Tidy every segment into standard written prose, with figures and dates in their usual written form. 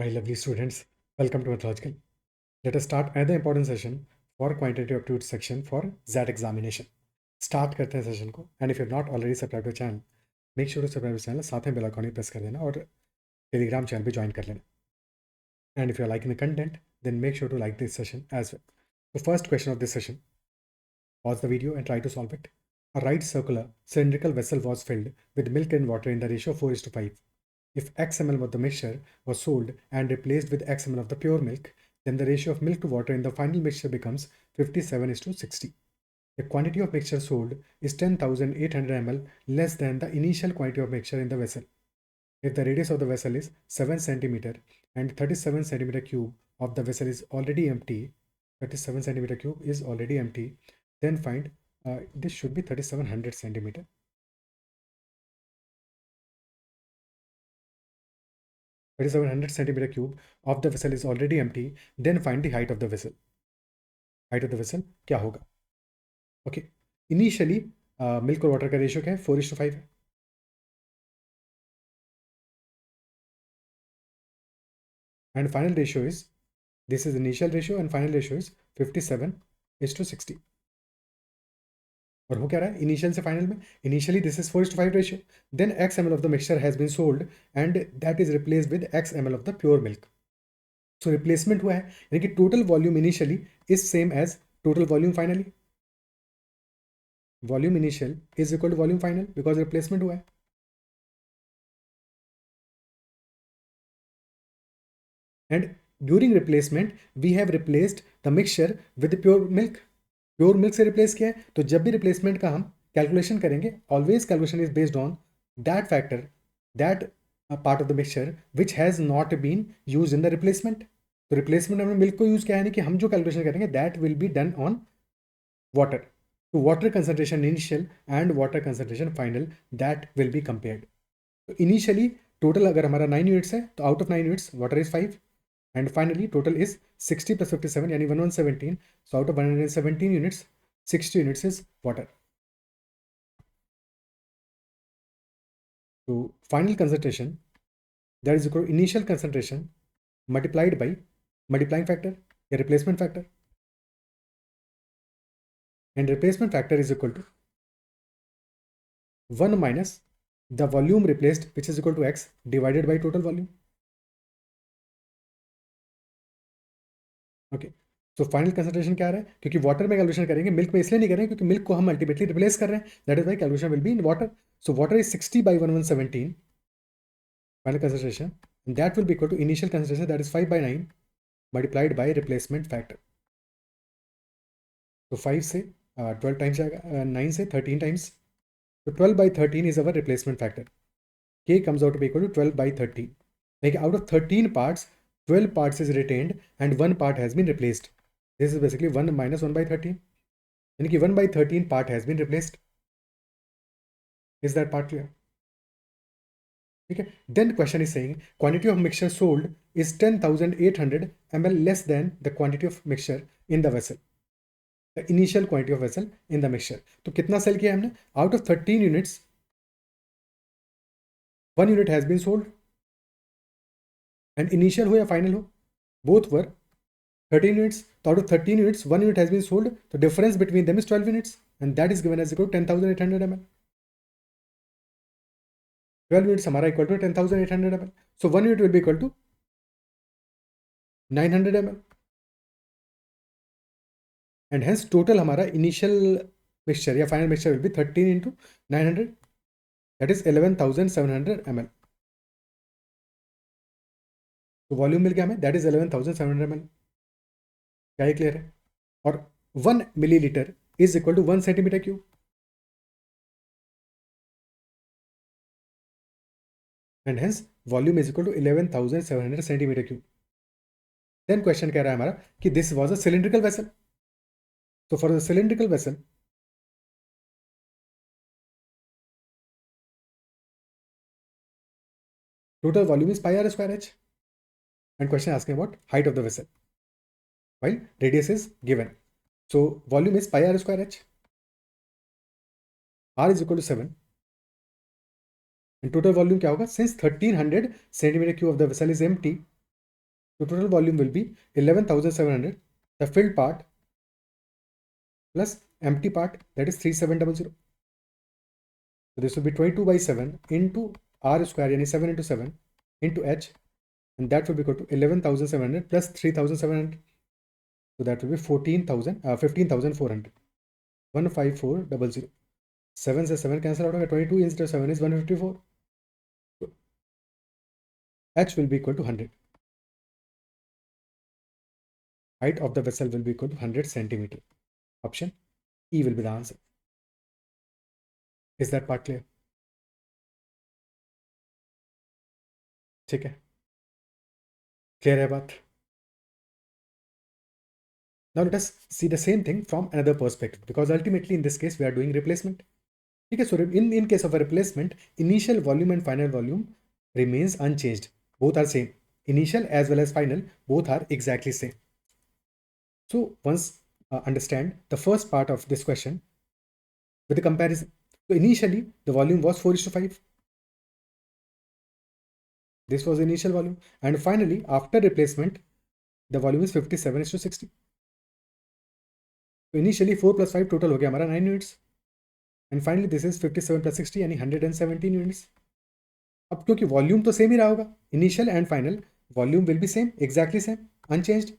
My lovely students, welcome to Mythological. Let us start another important session for quantitative aptitude section for ZAT examination. Start करते हैं session को. And if you have not already subscribed to the channel, make sure to subscribe to the channel. साथ में bell icon भी press कर देना और Telegram channel पे ज्वाइन कर लेना. And if you are liking the content, then make sure to like this session as well. The first question of this session. Pause the video and try to solve it. A right circular cylindrical vessel was filled with milk and water in the ratio 4:5. If X ml of the mixture was sold and replaced with X ml of the pure milk, then the ratio of milk to water in the final mixture becomes 57:60. The quantity of mixture sold is 10,800 ml less than the initial quantity of mixture in the vessel. If the radius of the vessel is 7 cm and 37 cm cube of the vessel is already empty, 37 cm cube is already empty, then find this should be 3700 centimeter. 3700 centimeter cube of the vessel is already empty, then find the height of the vessel. Height of the vessel क्या होगा? Okay, initially milk और water का ratio क्या है? 4:5 है. And final ratio is, this is initial ratio and final ratio is 57:60. और हो क्या रहा है इनिशियल से फाइनल में? Initially this is 4:5 ratio, then x ml of the mixture has been sold and that is replaced with x ml of the pure milk. So replacement हुआ है, यानी कि total volume initially is same as total volume finally. Volume initial is equal to volume final because replacement हुआ है. And during replacement we have replaced the mixture with pure milk. Pure milk से replace किया है, तो जब भी replacement का हम कैलकुलेशन करेंगे, always calculation is based on that factor, that part of the mixture which has not been use in the replacement. तो रिप्लेसमेंट हमने मिल्क को यूज किया है, नहीं कि हम जो कैलकुलेशन करेंगे that will be done on water. तो water concentration initial and water concentration final that will be compared. तो इनिशियली टोटल अगर हमारा 9 यूनिट्स है, तो out of 9 units water is 5 and finally total is 60 plus 57 yani 117. So out of 117 units, 60 units is water. So final concentration, that is equal to initial concentration multiplied by multiplying factor या replacement factor, and replacement factor is equal to 1 minus the volume replaced, which is equal to x divided by total volume. Okay, so final concentration क्या आ रहा है? क्योंकि water में calculation करेंगे, milk में इसलिए नहीं कर रहे हैं क्योंकि मिल्क को हम अल्टीमेटली रिप्लेस कर रहे हैं, that is why calculation will be in water. So water is 60 by 1117 final concentration, and that will be equal to initial concentration that is 5/9 multiplied by replacement factor. तो 5 से 12 times आएगा, 9 से 13 times, तो 12/13 is our replacement factor. K comes out to be equal to 12/13. लेकिन out of 13 parts 12 parts is retained and 1 part has been replaced. This is basically 1 minus 1/13. यानी कि 1/13 part has been replaced. Is that part clear? ठीक है. Then question is saying quantity of mixture sold is 10,800 ml less than the quantity of mixture in the vessel. The initial quantity of vessel in the mixture. तो कितना cell किया हमने? Out of 13 units, 1 unit has been sold. And initial हो या final हो, both were 13 units. So out of 13 units, 1 unit has been sold. The difference between them is 12 units, and that is given as equal to 10,800 ml. 12 units हमारा equal to 10,800 ml. So 1 unit will be equal to 900 ml. And hence total हमारा initial mixture या final mixture will be 13 into 900. That is 11,700 ml. तो volume मिल गया हमें, that is 11,700 ml. क्या ये clear है? और 1 millilitre is equal to 1 centimetre cube. And hence volume is equal to 11,700 centimetre cube. Then question कह रहा है हमारा कि this was a cylindrical vessel. तो for the cylindrical vessel total volume is pi r square h, and question asking about height of the vessel while radius is given. So volume is pi r square h, r is equal to 7, and total volume क्या होगा? Since 1300 centimeter cube of the vessel is empty, So total volume will be 11,700, the filled part plus empty part, that is 3700. So this will be 22 by 7 into r square, yani 7 into 7 into h, and that will be equal to 11,700 plus 3,700. So that will be 15,400. 15400. 7 से 7 cancel out होगा, 22 instead of 7 is 154. So h will be equal to 100. Height of the vessel will be equal to 100 centimeter. Option E will be the answer. Is that part clear? ठीक है, clear है बात? Now let us see the same thing from another perspective, because ultimately in this case we are doing replacement. Okay, so in case of a replacement, initial volume and final volume remains unchanged. Both are same. Initial as well as final, both are exactly same. So once understand the first part of this question with the comparison. So initially the volume was 4:5. This was initial volume, and finally after replacement the volume is 57:60. So initially 4 plus 5 total हो गया हमारा 9 units, and finally this is 57 plus 60 यानी 117 units. अब क्योंकि volume तो same ही रहा होगा, initial and final volume will be same, exactly same, unchanged,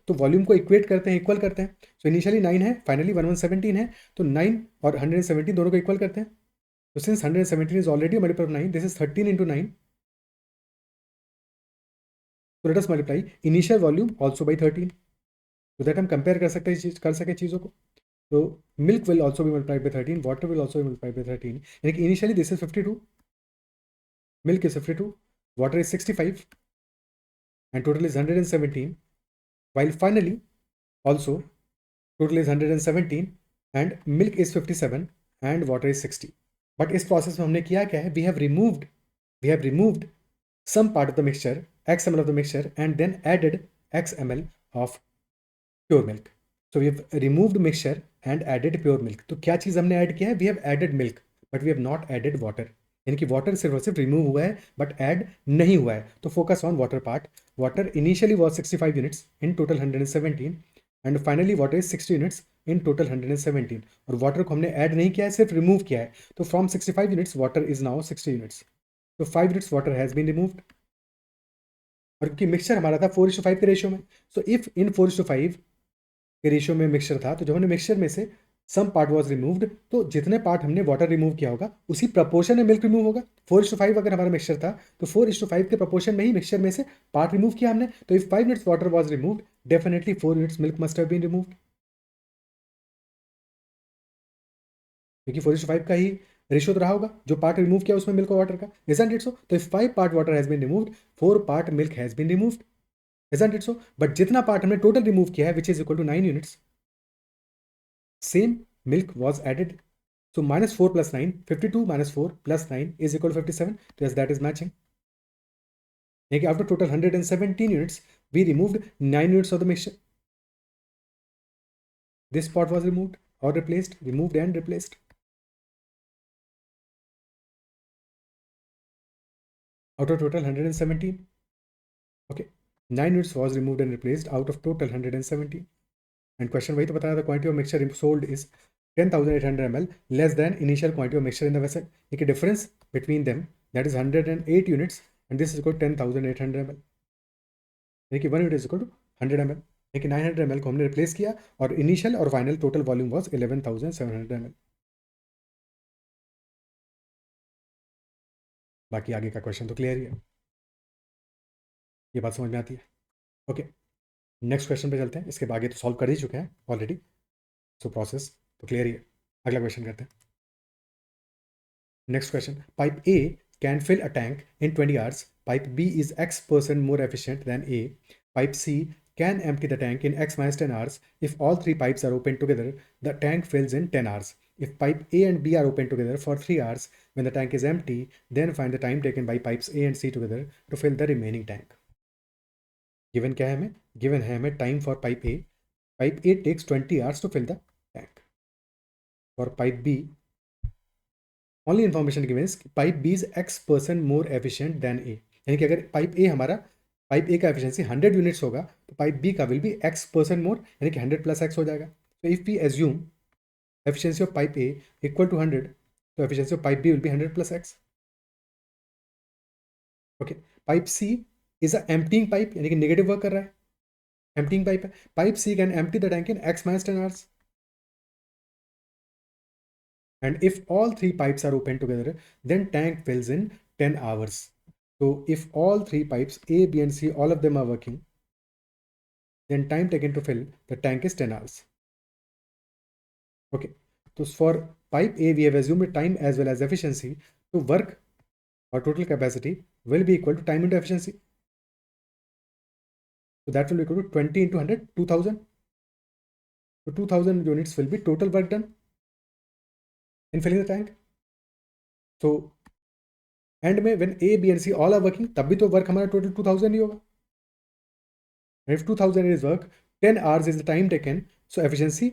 तो वॉल्यूम को इक्वेट करते हैं, इक्वल करते हैं. सो इनिशियली 9 है, फाइनली 1117 है, तो 9 और 117 दोनों को इक्वल करते हैं. तो since 117 is already multiple of 9, this is 13 into 9. तो let us multiply initial volume also by 13, तो दैट हम कंपेयर कर सकते हैं, कर सके चीज़ों को. तो milk will also B multiplied by 13, water will also B multiplied by 13, यानी कि initially this is 52, milk is 52, water is 65, and total is 117, while finally also total is 117 and milk is 57 and water is 60. But इस process में हमने किया क्या है, we have removed some part of the mixture, x ml of the mixture, and then added x ml of pure milk. So we have removed mixture and added pure milk. तो क्या चीज़ हमने add किया है, we have added milk but we have not added water. यानी कि water सिर्फ और सिर्फ रिमूव हुआ है बट ऐड नहीं हुआ है. तो focus on water part. Water initially was 65 units in total 117, and finally water is 60 units in total 117, और वाटर को हमने ऐड नहीं किया है, सिर्फ रिमूव किया है. तो from 65 units water is now 60 units. तो 5 units water has been removed, और क्योंकि मिक्सचर हमारा था 4:5 के रेशियो में, सो इफ इन 4:5 के रेशियो में मिक्सचर था, तो जब हमने मिक्सचर में से सम पार्ट वॉज रिमूव्ड, तो जितने पार्ट हमने वाटर रिमूव किया होगा उसी प्रपोर्शन में मिल्क रिमूव होगा. 4:5 अगर हमारा मिक्सचर था, तो 4:5 के प्रपोर्शन में ही मिक्सचर में से पार्ट रिमूव किया हमने. तो if 5 units water was removed, definitely 4 units milk must have been removed, क्योंकि 4:5 का ही रेशियो तो रहा होगा, जो पार्ट रिमूव किया उसमें मिल्क और वाटर का. Isn't it so? तो if 5 part water has been removed, 4 part milk has been removed. Isn't it so? But जितना पार्ट हमने टोटल रिमूव किया है, which is equal to 9 units, same milk was added. So minus 4 plus 9, 52 minus 4 plus 9 is equal to 57. Yes, that is matching. After total 117 units, we removed 9 units of the mixture. This part was removed or replaced, removed and replaced. Out of total 117. Okay, 9 units was removed and replaced out of total 117. And question वही तो बताया, the quantity of mixture sold is 10,800 ml less than initial quantity of mixture in the vessel. एक difference between them, that is 108 units, and this is equal to 10,800 ml. यानी कि 1 unit is equal to 100 ml. लेकिन 900 ml को हमने replace किया, और initial और final total volume was 11,700 ml. बाकी आगे का क्वेश्चन तो क्लियर ही है, ये बात समझ में आती है. ओके, नेक्स्ट क्वेश्चन पे चलते हैं. इसके आगे तो सॉल्व कर ही चुके हैं ऑलरेडी, सो प्रोसेस तो क्लियर ही है. अगला क्वेश्चन करते हैं. Next question. Pipe A can fill a tank in 20 hours. Pipe B is X% more efficient than A. Pipe C can empty the tank in X minus 10 hours. If all 3 pipes are opened together, the tank fills in 10 hours. If pipe A and B are opened together for 3 hours, when the tank is empty, then find the time taken by pipes A and C together to fill the remaining tank. Given क्या है हमें? Given है हमें time for pipe A. Pipe A takes 20 hours to fill the tank. For pipe B, only information given is pipe B is X% more efficient than A. यानी कि अगर pipe ए हमारा pipe ए का एफिशिएंसी 100 यूनिट्स होगा तो pipe B का will be x% more, यानी कि 100 प्लस x हो जाएगा. तो if we assume efficiency of pipe A equal to 100, तो efficiency of pipe B will be 100 plus x. Okay. Pipe C is a emptying pipe, यानी कि negative work कर रहा है, एम्प्टिंग पाइप है. Pipe C can empty the tank in x minus 10 hours. And if all three pipes are open together, then tank fills in 10 hours. So if all three pipes A, B and C, all of them are working, then time taken to fill the tank is 10 hours. Okay. So for pipe A, we have assumed time as well as efficiency. So work or total capacity will be equal to time into efficiency. So that will be equal to 20 into 100, 2000. So 2000 units will be total work done in filling the tank. So end में when A B and C all are working, तब भी तो work हमारा total 2000 ही होगा. If 2000 is work, 10 hours is the time taken. So efficiency,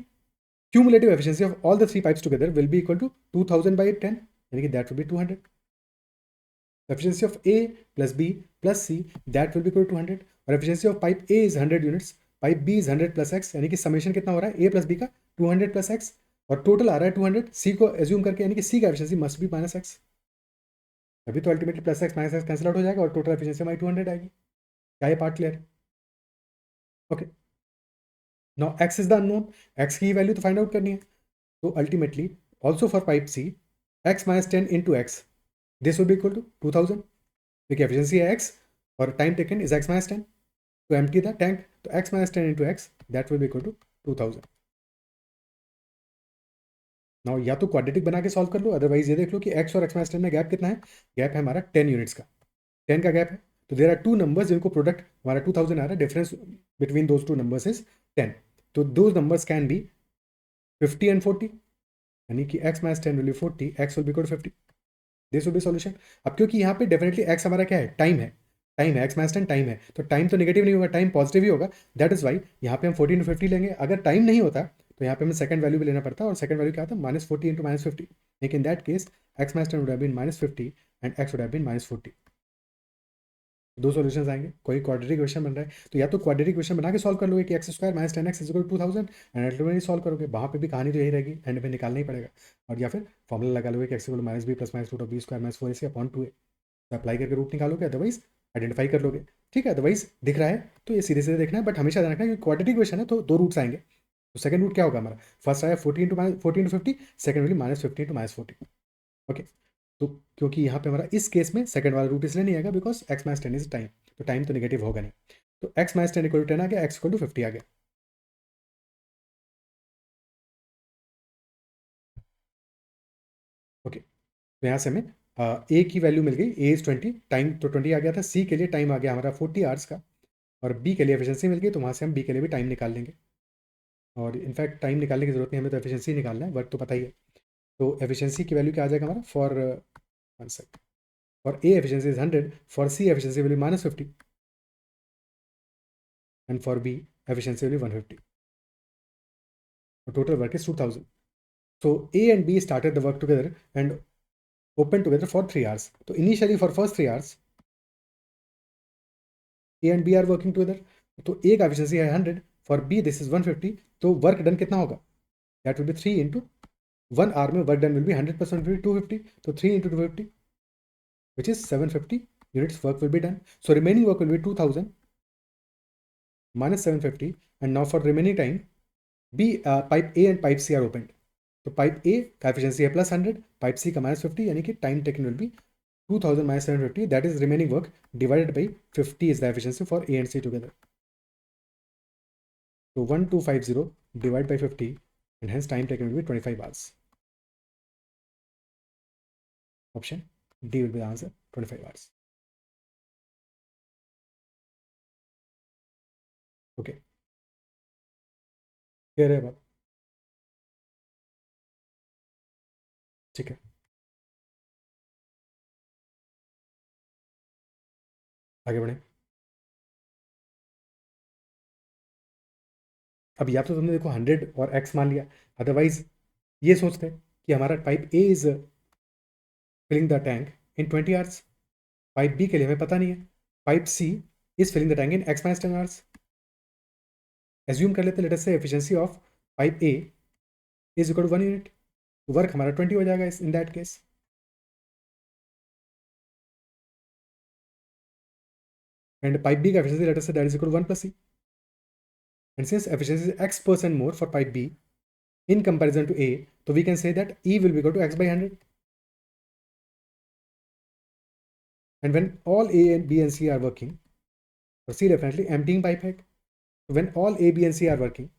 cumulative efficiency of all the three pipes together will be equal to 2000 by 10, यानी कि that will be 200. Efficiency of A plus B plus C, that will be equal to 200. और efficiency of pipe A is 100 units, pipe B is 100 plus X, यानी कि summation कितना हो रहा है A plus B का 200 plus X, और total आ रहा है 200. C को एज्यूम करके, यानी कि C का efficiency must be minus X. अभी तो ultimately plus x minus x cancel out हो जाएगा और टोटल एफिशिएंसी हमारी 200 आएगी. क्या ये पार्ट क्लियर है? Okay. Now X is the unknown, X की वैल्यू तो फाइंड आउट करनी है. तो ultimately also for pipe C, X minus 10 into X, this will be equal to 2000, क्योंकि एफिशिएंसी है एक्स और time taken is X minus 10 to empty the tank. तो X minus 10 into X, that will be equal to 2000. Now या तो quadratic बना के solve कर लो, otherwise ये देख लो कि एक्स और एक्स माइनस 10 में गैप कितना है. गैप है हमारा 10 यूनिट्स का, 10 का गैप है. तो देर आर टू नंबर्स जिनको प्रोडक्ट हमारा 2000 आ रहा है, difference between those two numbers is 10. तो those numbers can be 50 and 40, यानी कि x minus 10 will be 40, x will be equal to 50. This will be solution. अब क्योंकि यहाँ पे डेफिनेटली x हमारा क्या है, टाइम है, टाइम है, x माइनस 10 टाइम है, तो टाइम तो नेगेटिव नहीं होगा, टाइम पॉजिटिव ही होगा. दैट इज वाई यहाँ पे हम 40 इंटू 50 लेंगे. अगर टाइम नहीं होता तो यहाँ पे हमें सेकंड वैल्यू भी लेना पड़ता, और सेकंड वैल्यू क्या था, माइनस 40 इंटू माइनस 50. लेकिन in that case x minus 10 would have been minus 50 and x would have been minus 40. दो सॉल्यूशंस आएंगे. कोई क्वाड्रेटिक क्वेश्चन बन रहा है तो या तो क्वाड्रेटिक क्वेश्चन बना के सॉल्व कर लोगे कि X square minus 10x is equal to 2000, and ultimately solve करोगे, वहाँ पे भी कहानी तो यही रहेगी, एंड में निकालना ही पड़ेगा. और या फिर फॉर्मूला लगा लोगे कि X equal minus B plus minus root of B square minus 4ac upon 2a. तो अप्लाई करके रूट निकालोगे, अदरवाइज आइडेंटिफाई कर लोगे. ठीक है, अदरवाइज दिख रहा है तो ये सीधे सीधे देखना है, बट हमेशा ध्यान रखना है कि क्वाड्रेटिक क्वेश्चन है तो दो रूट्स आएंगे. तो सेकंड रूट क्या होगा हमारा, फर्स्ट आया 40 इंटू 50, सेकंड वाली माइनस 50 इंटू माइनस 40. ओके. तो क्योंकि यहाँ पे हमारा इस केस में सेकंड वाला रूट इसलिए नहीं आएगा because x minus 10 is time, तो टाइम तो नेगेटिव होगा नहीं. तो एक्स माइनस 10 इक्वल टू 10 आ गया, एक्स इक्वल टू 50 आ गया. ओके. तो यहाँ से हमें ए की वैल्यू मिल गई, ए इज 20, टाइम तो 20 आ गया था. सी के लिए टाइम आ गया हमारा 40 आवर्स का, और बी के लिए एफिशिएंसी मिल गई, तो वहाँ से हम बी के लिए भी टाइम निकाल लेंगे. और इनफैक्ट टाइम निकालने की जरूरत नहीं, हमें तो एफिशिएंसी निकालना है, वर्क तो पता ही है. तो एफिशिएंसी की वैल्यू क्या आ जाएगा हमारा, for one second, for A efficiency is 100, for C efficiency will be minus 50, and for B efficiency will be 150. Total work is 2000. So A and B started the work together and opened together for 3 hours. So initially for first 3 hours, A and B are working together. तो A का efficiency है 100, for B this is 150. तो work done कितना होगा, that will be 3 into 1 hour में work done will be 100% will be 250. तो 3 into 250, which is 750 units work will be done. So remaining work will be 2000 minus 750. And now for remaining time, B pipe A and pipe C are opened. तो pipe ए का efficiency है plus 100, pipe सी का minus 50, यानी कि time taken will B 2000 minus 750, that is remaining work divided by 50 is the efficiency for A and C together. So 1250 divided by 50, and hence time taken will be 25 hours. Option D will be the answer, 25 hours. Okay. Clear है बात? ठीक है, आगे बढ़े. अब या तो तुमने देखो 100 और x मान लिया, अदरवाइज ये सोचते कि हमारा pipe A is filling the tank in 20 hours. Pipe B के लिए हमें पता नहीं है, pipe C is filling the tank in x minus 10 hours. Assume कर लेते हैं, let us say efficiency of pipe A is equal to 1 unit, work हमारा 20 हो जाएगा in that case. And pipe B का efficiency, let us say that is equal to 1 plus C. And since efficiency is x% more for pipe B in comparison to A, so we can say that E will be equal to x by 100. And when all A and B and C are working, or C definitely emptying pipe head. So when all A, B and C are working,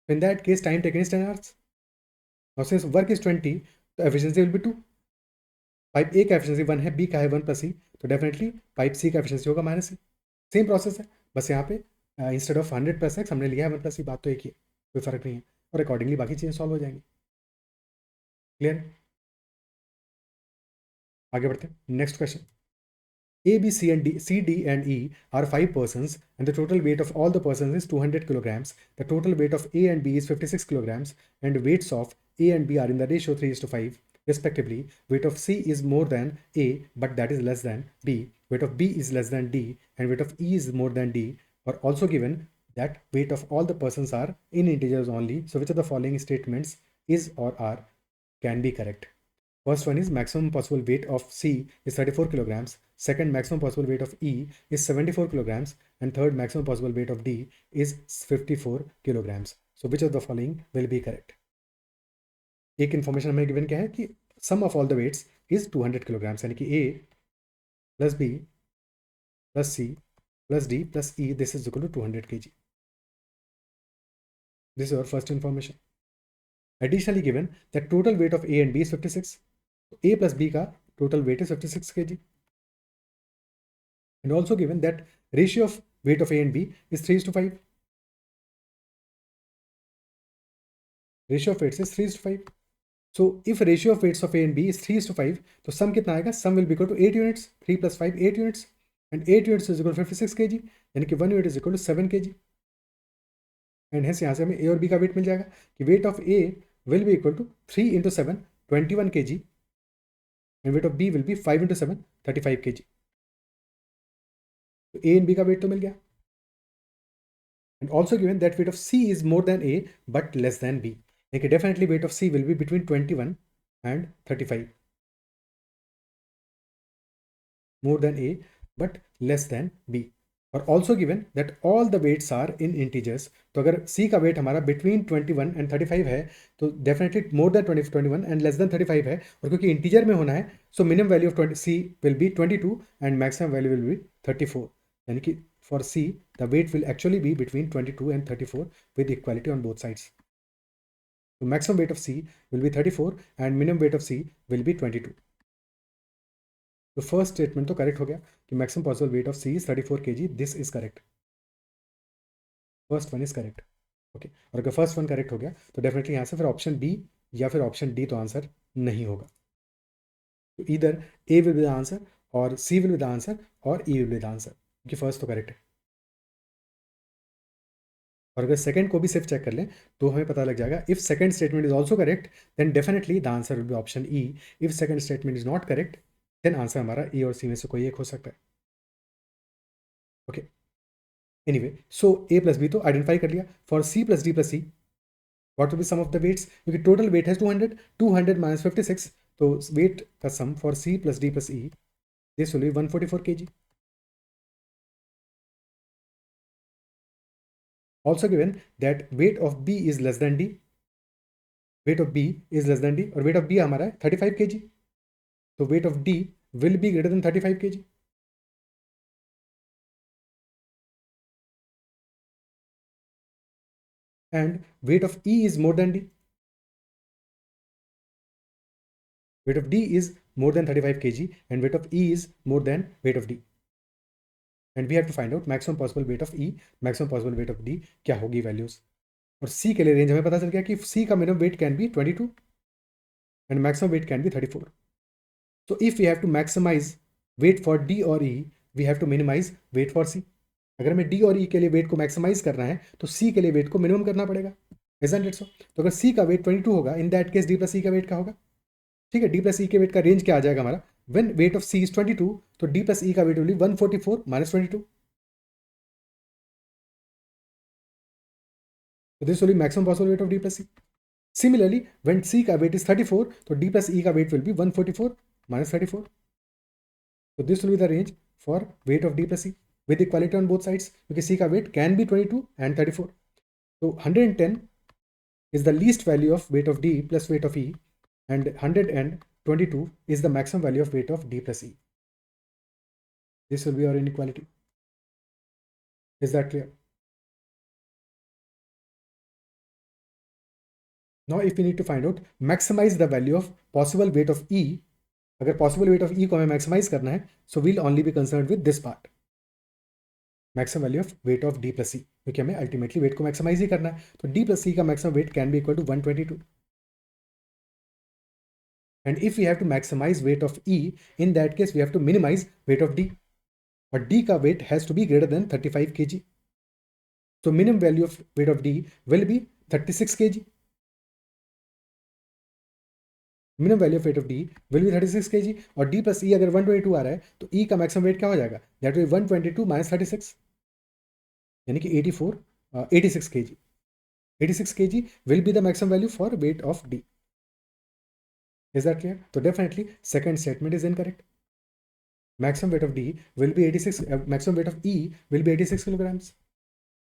in that case time taken is 10 hours. Now since work is 20, the efficiency will be 2. Pipe ए का efficiency 1 है, B का है 1 plus सी, तो definitely pipe सी का efficiency होगा minus सी. Same process है, बस यहाँ पे इंस्टेड ऑफ 100 प्लस एक्स हमने लिया है 1 प्लस सी, बात तो एक ही है, कोई फर्क नहीं है, और अकॉर्डिंगली बाकी चीज़ें सॉल्व हो जाएंगी. क्लियर? आगे बढ़ते हैं. Next question. A, B, C, and D, C, D, and E are 5 persons, and the total weight of all the persons is 200 kilograms. The total weight of A and B is 56 kilograms, and weights of A and B are in the ratio 3:5, respectively. Weight of C is more than A, but that is less than B. Weight of B is less than D, and weight of E is more than D. Or also given that weight of all the persons are in integers only. So which of the following statements is or are can be correct? First one is maximum possible weight of C is 34 kilograms. Second, maximum possible weight of E is 74 kilograms. And third, maximum possible weight of D is 54 kilograms. So which of the following will be correct? एक information हमें given क्या है कि sum of all the weights is 200 kilograms, यानी कि A plus B plus C plus D plus E, this is equal to 200 kg. This is our first information. Additionally given that total weight of A and B is 56. A plus B का total weight is 56 kg. And also given that ratio of weight of A and B is 3:5. Ratio of weights is 3:5. So if ratio of weights of A and B is 3:5, तो sum कितना आएगा? Sum will be equal to 8 units. 3 plus 5, 8 units. And 8 units is equal to 56 kg. यानी कि 1 unit is equal to 7 kg. And hence यहाँ से हमें A और B का weight मिल जाएगा कि weight of A will be equal to 3 into 7, 21 kg. And weight of B will be 5 into 7, 35 kg. तो A and B का weight तो मिल गया. And also given that weight of C is more than A but less than B. Like definitely weight of C will be between 21 and 35. More than A but less than B. और also given that all the weights are in integers. तो अगर C का weight हमारा between 21 and 35 है तो definitely more than 21 and less than 35 है, और क्योंकि integer में होना है so minimum value of C will be 22 and maximum value will be 34. यानी कि for C the weight will actually be between 22 and 34 with equality on both sides. So maximum weight of C will be 34 and minimum weight of C will be 22. तो first statement तो correct हो गया कि maximum possible weight of C is 34 kg. This is correct. First one is correct. Okay, और अगर first one correct हो गया तो डेफिनेटली यहाँ से फिर ऑप्शन बी या फिर ऑप्शन डी तो आंसर नहीं होगा. तो इधर ए विल बी द आंसर और सी विल बी द आंसर और ई विल बी द आंसर, क्योंकि फर्स्ट तो करेक्ट है. और अगर सेकंड को भी सिर्फ चेक कर लें तो हमें पता लग जाएगा if second statement is also correct then definitely the answer will be option E. If second statement is not correct then answer हमारा ए और सी में से कोई एक हो सकता है. Okay, anyway so A plus B तो आइडेंटिफाई कर लिया. For C plus D plus C what will be sum of the weights, क्योंकि टोटल वेट है 200 माइनस 56, तो वेट का sum for C plus D plus E this will be 144 kg. Also given that weight of B is less than D. Weight of B is less than D और weight of B हमारा है 35 kg. तो weight of D will be greater than 35 kg. And weight of E is more than D. Weight of D is more than 35 kg and weight of E is more than weight of D. And we have to find out maximum possible weight of E, maximum possible weight of D क्या होगी values. और C के लिए range हमें पता चल गया कि C का minimum weight can be 22 and maximum weight can be 34. So if we have to maximize weight for D और E, we have to minimize weight for C. अगर हमें D और E के लिए वेट को मैक्सिमाइज करना है तो C के लिए वेट को मिनिमम करना पड़ेगा. Isn't it so? तो अगर C का वेट 22 होगा, इन that case D plus E का वेट क्या होगा? ठीक है, D प्लस E के वेट का रेंज क्या आ जाएगा हमारा? When weight of C is 22 तो D प्लस E का weight will be 144 minus 22. So this will be maximum possible weight of D plus C. Similarly, when C का weight is 34, तो D plus E का weight will be 144 minus 34. So this will be the range for weight of D plus C with equality on both sides, क्योंकि C का weight can be 22 and 34. So 110 is the least value of weight of D plus weight of E, and 122 is the maximum value of weight of D plus E. This will be our inequality. Is that clear? Now if we need to find out maximize the value of possible weight of E, अगर possible weight of E को हमें maximize करना है, so we'll only be concerned with this part, maximum value of weight of D plus C, क्योंकि हमें ultimately weight को maximize ही करना है. तो D plus C का maximum weight can be equal to 122. And if we have to maximize weight of E, in that case we have to minimize weight of D. But D का weight has to be greater than 35 kg. So minimum value of weight of D will be 36 kg. Minimum value of weight of D will B 36 kg. और D plus ई अगर 122 आ रहा है तो ई का maximum weight क्या हो जाएगा? दैट विल 122 माइनस 36, यानी कि 86 kg. 86 kg will be the maximum value for weight of D. Is that clear? So definitely second statement is incorrect. Maximum weight of D will be 86, maximum weight of E will be 86 kilograms.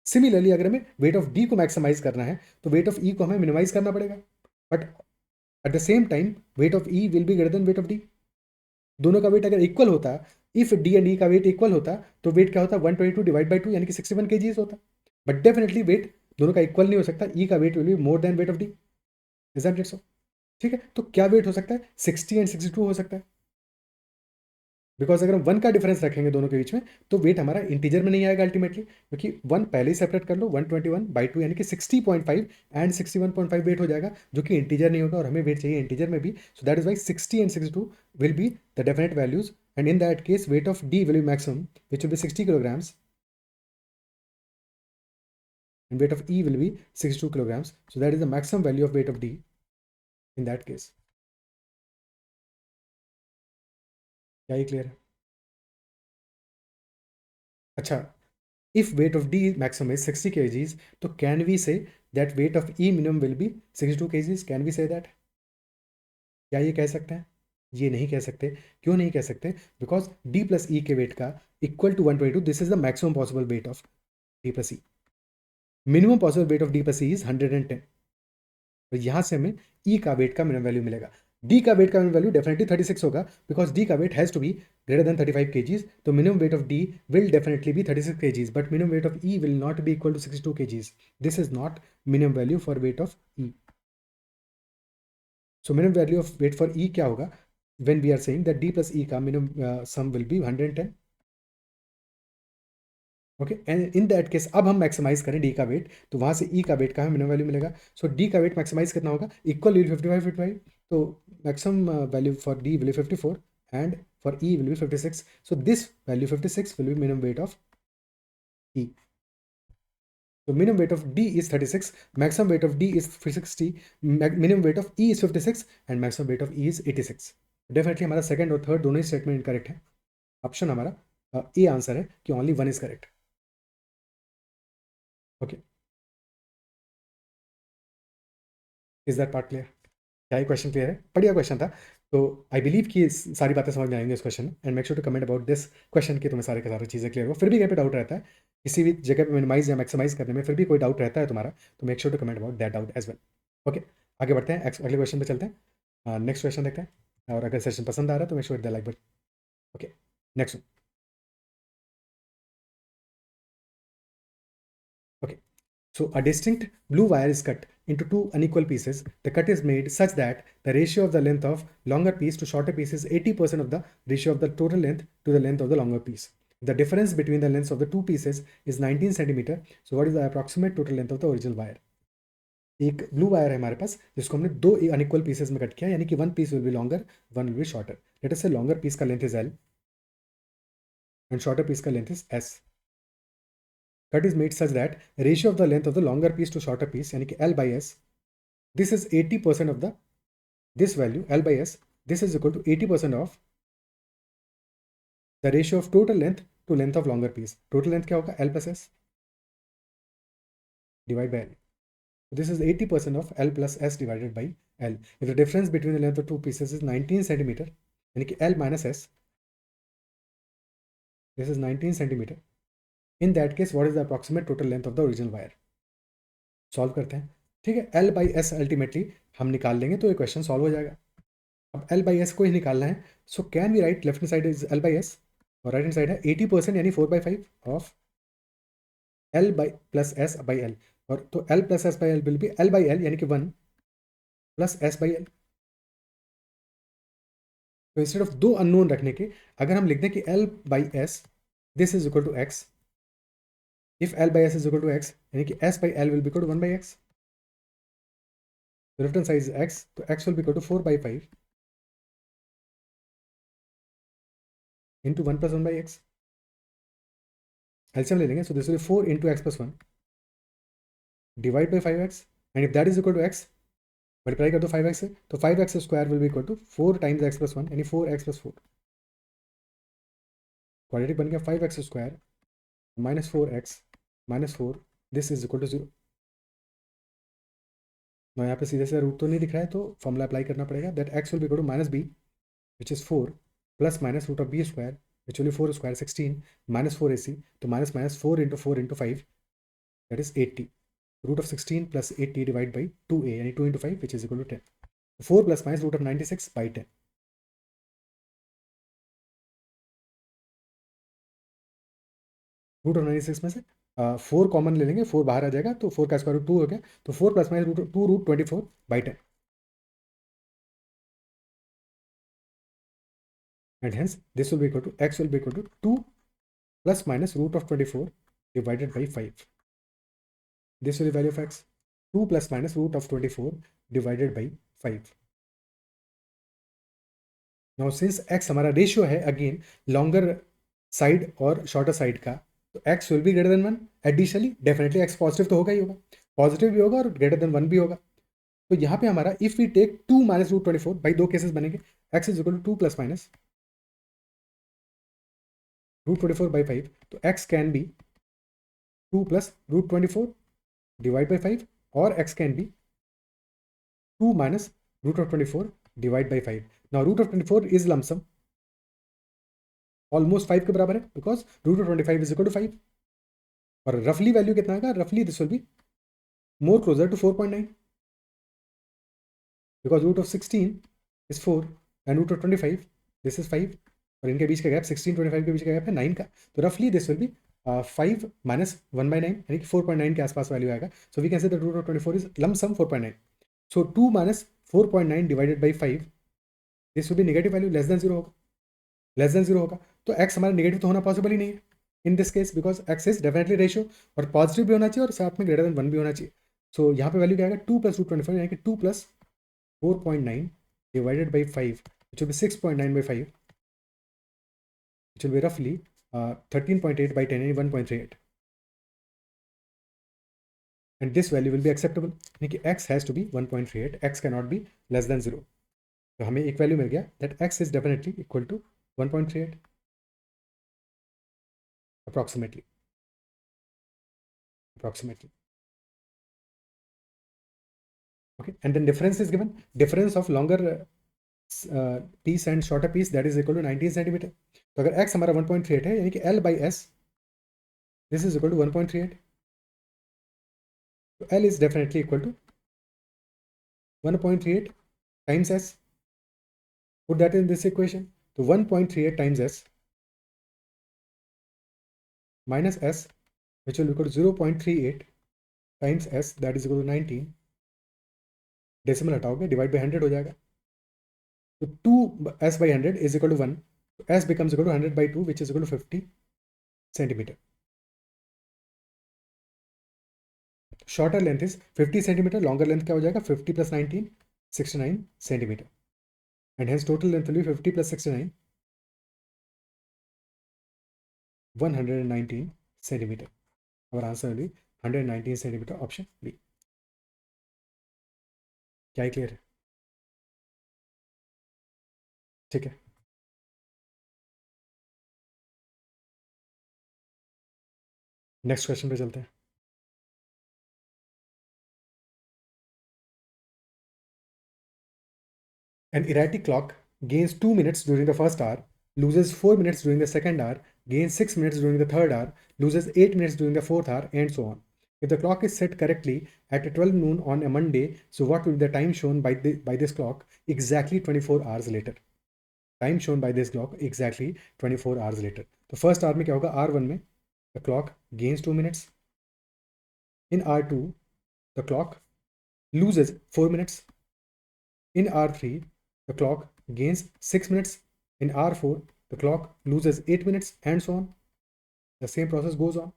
Similarly, अगर हमें weight of D को maximize करना है तो weight of E को हमें minimize करना पड़ेगा. But at the same time weight of E will be greater than weight of D. दोनों का weight अगर equal होता, if D and E का weight equal होता तो weight क्या होता? 122 डिवाइड बाई 2 यानी कि 61 kgs होता. But definitely weight दोनों का equal नहीं हो सकता. E का weight will be more than weight of D. Is that it so? ठीक है, तो क्या वेट हो सकता है? 60 एंड 62 हो सकता है. बिकॉज अगर हम 1 का डिफरेंस रखेंगे दोनों के बीच में तो वेट हमारा इंटीजर में नहीं आएगा अल्टीमेटली, क्योंकि 1 पहले ही सेपरेट कर लो, 121 बाई 2 यानी कि 60.5 एंड 61.5 वेट हो जाएगा, जो कि इंटीजर नहीं होगा और हमें वेट चाहिए इंटीजर में भी. So that is why 60 and 62 will be the definite values. And in that case weight of D will be maximum which will be 60 kilograms and weight of E will be 62 kilograms. So that is the maximum value of weight of D in that case. क्या ये clear है? अच्छा, if weight of D maximum is 60 kgs, तो can we say that weight of E minimum will be 62 kgs? Can we say that? क्या ये कह सकते हैं? ये नहीं कह सकते. क्यों नहीं कह सकते? बिकॉज D प्लस E के वेट का equal to 122, this is the maximum possible weight of D plus E. Minimum possible weight of D plus E is 110. तो यहाँ से हमें E का वेट का मिनिमम वैल्यू मिलेगा. D का वेट का मिनिमम वैल्यू डेफिनेटली 36 होगा, बिकॉज D का weight has to be greater than 35 kgs. तो minimum weight of D will definitely be 36 kgs, but minimum weight of E will not be equal to 62 kgs. This is not minimum value for weight of E. So minimum value of weight for E क्या होगा? When we are saying that D plus E का minimum sum will be 110. Okay, and in that case अब हम maximise करें D का wait, तो वहाँ से ई का वेट का हमें मिनिमम वैल्यू मिलेगा. सो डी का वेट मैक्सिमाइज करना होगा, इक्वल विल 55. तो maximum value for D will 54 and for E will be 56. So this value 56 will be minimum weight of E. So minimum weight of D is 36, maximum weight of D is 60, minimum weight of E is 56 and maximum weight of E is 86. Definitely हमारा second और third दोनों ही statement incorrect है. Option हमारा A answer है कि only one is correct. Okay, is that part clear? क्या ये question clear है? बढ़िया क्वेश्चन था. तो आई बिलीव कि सारी बातें समझ में आएंगी इस क्वेश्चन में. And make sure to comment about this question कि तुम्हें सारे के सारे चीज़ें क्लियर हो. फिर भी कहीं पे डाउट रहता है किसी भी जगह पे मिनिमाइज या मैक्सिमाइज करने में, फिर भी कोई डाउट रहता है तुम्हारा, तो make sure to comment about that doubt as well. Okay, आगे बढ़ते हैं, अगले क्वेश्चन पे चलते हैं. नेक्स्ट क्वेश्चन देखते हैं, और अगर सेशन पसंद आ रहा है तो make sure the like button. Okay, next. Okay, so a distinct blue wire is cut into two unequal pieces. The cut is made such that the ratio of the length of longer piece to shorter piece is 80% of the ratio of the total length to the length of the longer piece. The difference between the lengths of the two pieces is 19 centimeter. So what is the approximate total length of the original wire? एक blue wire है हमारे पास जिसको हमने दो unequal pieces में cut किया, यानी कि one piece will be longer, one will be shorter. Let us say longer piece का length is L and shorter piece का length is S. Cut is made such that ratio of the length of the longer piece to shorter piece, यानी कि L by S, this is 80% of the, this value L by S, this is equal to 80% of the ratio of total length to length of longer piece. Total length क्या होगा? L plus S divide by L. This is 80% of L plus S divided by L. If the difference between the length of two pieces is 19 centimeter, यानी कि L minus S, this is 19 centimeter. In that case, what is the approximate total length of the original wire? Solve करते हैं. ठीक है, L by S ultimately हम निकाल लेंगे तो ये क्वेश्चन सॉल्व हो जाएगा. अब L by S को ही निकालना है. So can we write left hand side is L by S और राइट हैंड साइड है 80% यानी 4/5 of L by plus S by L. और तो L plus S by L will B L by L यानी कि 1 plus S by L. तो instead of दो unknown रखने के अगर हम लिख दें कि L by S this is equal to X, if L by S is equal to X यानी कि S by L will be equal to 1 by X. Left hand side is X, तो X will be equal to 4/5 into 1 plus 1 by X. LCM ले लेंगे. So this will 4 into X plus 1 divide by 5x and if that is equal to X multiply कर दो 5x से, तो 5x square will be equal to 4 times x plus 1 यानी 4x plus 4. Quadratic बन गया 5x square minus 4x minus 4, this is equal to 0. मैं यहाँ पे सीधे से रूट तो नहीं दिख रहा है तो फॉर्मूला अप्लाई करना पड़ेगा. That x will be equal to minus B which is 4 plus minus root of B square which will be 4 square 16 minus 4ac, तो minus minus 4 into 5 that is 80. Root of 16 plus 80 divide by 2a यानी 2 into 5 which is equal to 10. 4 plus minus root of 96 by 10. Root of 96 में से 4 common ले लेंगे, 4 बाहर आ जाएगा तो 4 का स्क्वायर रूट 2 हो गया. तो 4 plus minus root 2 root 24 by 10. And hence this will be equal to x will be equal to 2 plus minus root of 24 divided by 5. This will be value of x 2 plus minus root of 24 divided by 5. Now since x हमारा ratio है again longer side और shorter side का, तो x will be greater than 1. Additionally definitely x positive तो होगा ही होगा, positive भी होगा और ग्रेटर देन 1 भी होगा. तो यहाँ पे हमारा if we take 2 minus root 24 भाई दो केसेस बनेंगे. x is equal to 2 plus minus root 24 by 5, तो x can B 2 plus root 24 divide by 5 और x can B 2 minus root of 24 divide by 5. Now root of 24 is lump sum almost 5 के बराबर है because root of 25 is equal to 5. और रफली value कितना आएगा? रफली this will be more closer to 4.9 because root of 16 is 4 and root of 25 this is 5 और इनके बीच का गैप 16 25 के बीच का गैप है 9 का. तो रफली दिस विल बी 5 माइनस 1/9 यानी कि 4.9 के आसपास वैल्यू आएगा. So we can say that root of 24 is lump sum 4.9. So 2 minus 4.9 divided by 5 this will be negative value less than 0 होगा. लेस देन 0 होगा तो x हमारा नेगेटिव तो होना पॉसिबल ही नहीं है इन this case because x is definitely ratio और positive भी होना चाहिए और साथ में ग्रेटर देन 1 भी होना चाहिए. सो यहाँ पे वैल्यू क्या आएगा? 2 प्लस रूट 24 यानी कि 2 plus 4.9 divided by 5 which will be 6.9 by 5 which will be roughly 13.8 by 10 यानी 1.38 and this value will be acceptable यानी कि x has to be 1.38. x cannot be less than 0. तो हमें एक वैल्यू मिल गया that x is definitely equal to 1.38 approximately. Okay, and then difference is given. Difference of longer piece and shorter piece that is equal to 19 centimeter. तो अगर x हमारा 1.38 है यानी कि L by S this is equal to 1.38. तो L is definitely equal to 1.38 times S. Put that in this equation. तो 1.38 times S minus S which will be equal to 0.38 times S that is equal to 19. Decimal हटाओगे divide by 100 हो जाएगा. तो 2s by 100 is equal to 1. So s becomes equal to 100 by 2 which is equal to 50 centimeter. Shorter length is 50 centimeter. Longer length क्या हो जाएगा? 50 plus 19 69 centimeter. And hence total length will be 50 plus 69 119 centimeter. Our answer will be 119 centimeter. Option B. क्या ही clear है? ठीक है, next question पे चलते हैं. An erratic clock gains 2 minutes during the first hour, loses 4 minutes during the second hour, gains 6 minutes during the third hour, loses 8 minutes during the fourth hour, and so on. If the clock is set correctly at 12 noon on a Monday, so what will be the time shown by this clock exactly 24 hours later? Time shown by this clock exactly 24 hours later. तो first hour में क्या होगा? R1 में the clock gains 2 minutes. In R2 the clock loses 4 minutes. In R3 the clock gains 6 minutes. In R4 the clock loses 8 minutes, and so on. The same process goes on.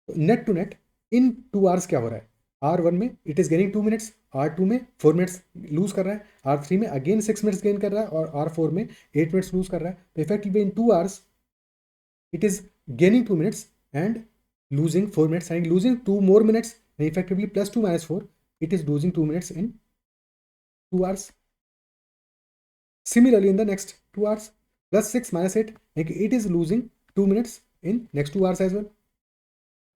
Net to net in 2 hours क्या हो रहा है? R1 में it is gaining 2 minutes, R2 में 4 minutes lose कर रहा है, R3 में again 6 minutes gain कर रहा है, और R4 में 8 minutes lose कर रहा है. तो effectively in 2 hours it is gaining 2 minutes and losing 4 minutes, and losing 2 more minutes, and effectively plus 2 minus 4, it is losing 2 minutes in 2 hours. Similarly in the next 2 hours, plus 6 minus 8, it is losing 2 minutes in next 2 hours as well.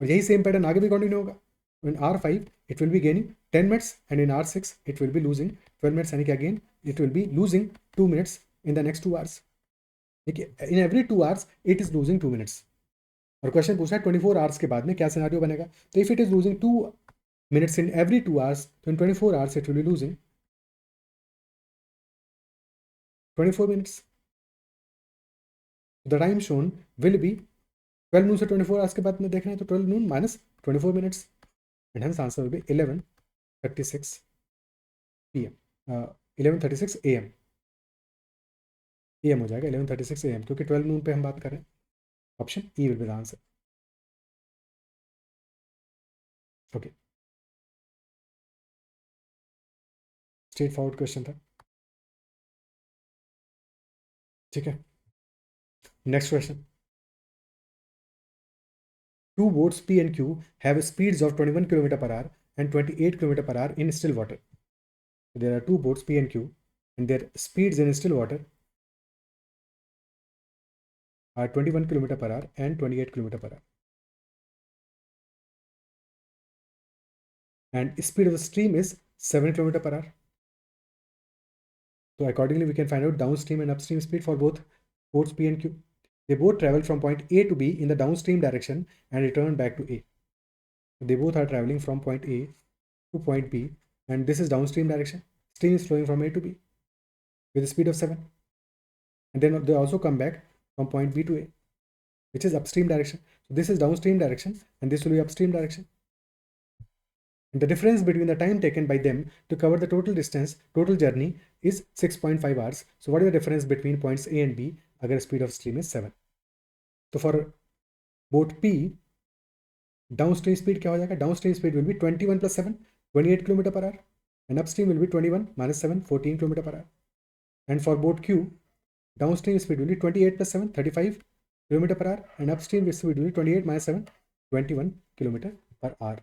और यही same pattern आगे भी continue होगा. In R5 it will be gaining 10 minutes, and in R6 it will be losing 12 minutes, यानी कि again it will be losing 2 minutes in the next 2 hours. देखिए, in every 2 hours it is losing 2 minutes. और question पूछा है 24 hours के बाद में क्या सिनेरियो बनेगा. तो if it is losing 2 minutes in every 2 hours, तो in 24 hours it will be losing 24 minutes. The time shown will be 12 noon से 24 hours के बाद में देख रहे हैं, तो 12 noon minus 24 minutes, and hence answer will be 11:36 PM. 11:36 AM. AM हो जाएगा 11:36 AM, क्योंकि 12 noon पे हम बात कर रहे हैं. Option E will be the answer. Okay. Straight forward question था. ठीक है. Next question. Two boats P and Q have speeds of 21 km per hour and 28 km per hour in still water. There are two boats P and Q, and their speeds in still water are 21 km per hour and 28 km per hour. And speed of the stream is 7 km per hour. So accordingly, we can find out downstream and upstream speed for both boats P and Q. They both travel from point A to B in the downstream direction and return back to A. They both are traveling from point A to point B, and this is downstream direction. Stream is flowing from A to B with a speed of 7. And then they also come back from point B to A, which is upstream direction. So this is downstream direction, and this will be upstream direction. And the difference between the time taken by them to cover the total distance, total journey, is 6.5 hours. So what is the difference between points A and B अगर speed of stream is 7? तो for boat P, downstream speed क्या हो जाएगा? Downstream speed will be 21 plus 7, 28 km per hour, and upstream will be 21 minus 7, 14 km per hour. And for boat Q, downstream speed will be 28 plus 7, 35 km per hour, and upstream speed will be 28 minus 7, 21 km per hour.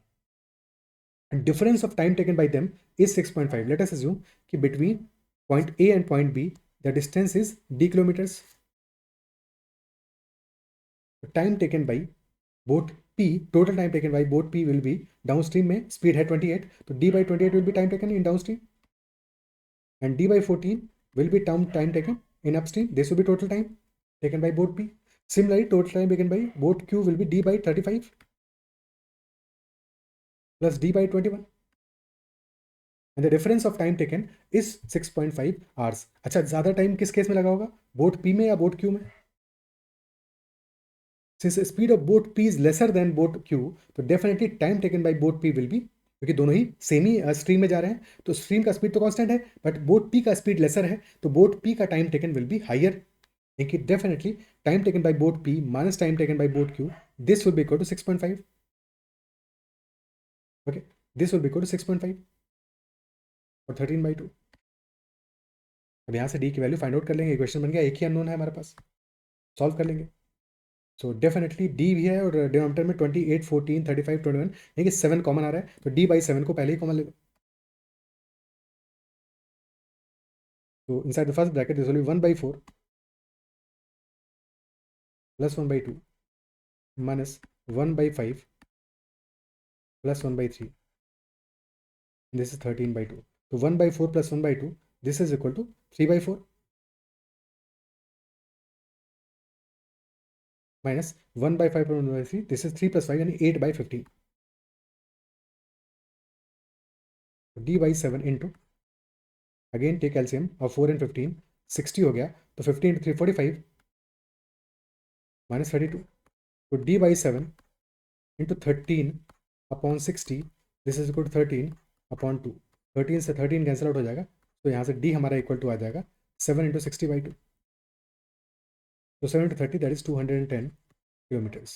And difference of time taken by them is 6.5. Let us assume कि between point A and point B, the distance is d kilometers. The time taken by boat P, total time taken by boat P will be downstream में speed है 28, तो d by 28 will be time taken in downstream, and d by 14 will be time taken in upstream. This will be total time taken by boat P. Similarly, total time taken by boat Q will be d by 35 plus d by 21. And the difference of time taken is 6.5 hours. अच्छा, ज़्यादा time किस case में लगा होगा? Boat P में या boat Q में? Since the speed of boat P is lesser than boat Q, तो definitely time taken by boat P will be, क्योंकि दोनों ही सेम ही स्ट्रीम में जा रहे हैं, तो स्ट्रीम का स्पीड तो कांस्टेंट है, बट बोट P का स्पीड लेसर है, तो बोट P का time taken will be higher. लेकिन definitely time taken by boat P minus time taken by boat Q, this will be equal to 6.5. Okay, this will be equal to 6.5 और 13/2. अब यहाँ से D की value find out कर लेंगे. Question बन गया, एक ही अननोन है हमारे पास, सॉल्व कर लेंगे. सो डेफिनेटली डी भी है, और डिनोमिनेटर में 28, 14, 35, 21, यानी कि 7 कॉमन आ रहा है, तो डी बाई 7 को पहले ही कॉमन ले दो. तो inside the first bracket this will B 1/4 plus 1/2 minus 1/5 plus 1/3. This is 13/2. So 1/4 plus 1/2, this is equal to 3/4 minus 1/5/3, this is 3 plus 5 यानी 8/15, d/7 into, again take LCM of 4 and 15, 60 हो गया, तो 50 into 3 45 minus 32, तो d/7 into 13 upon 60, this is equal to 13 upon 2, 13 से 13 cancel out हो जाएगा, तो यहाँ से d हमारा इक्वल टू आ जाएगा 7 into 60/2, तो 7 into 30 that is 210 kilometers.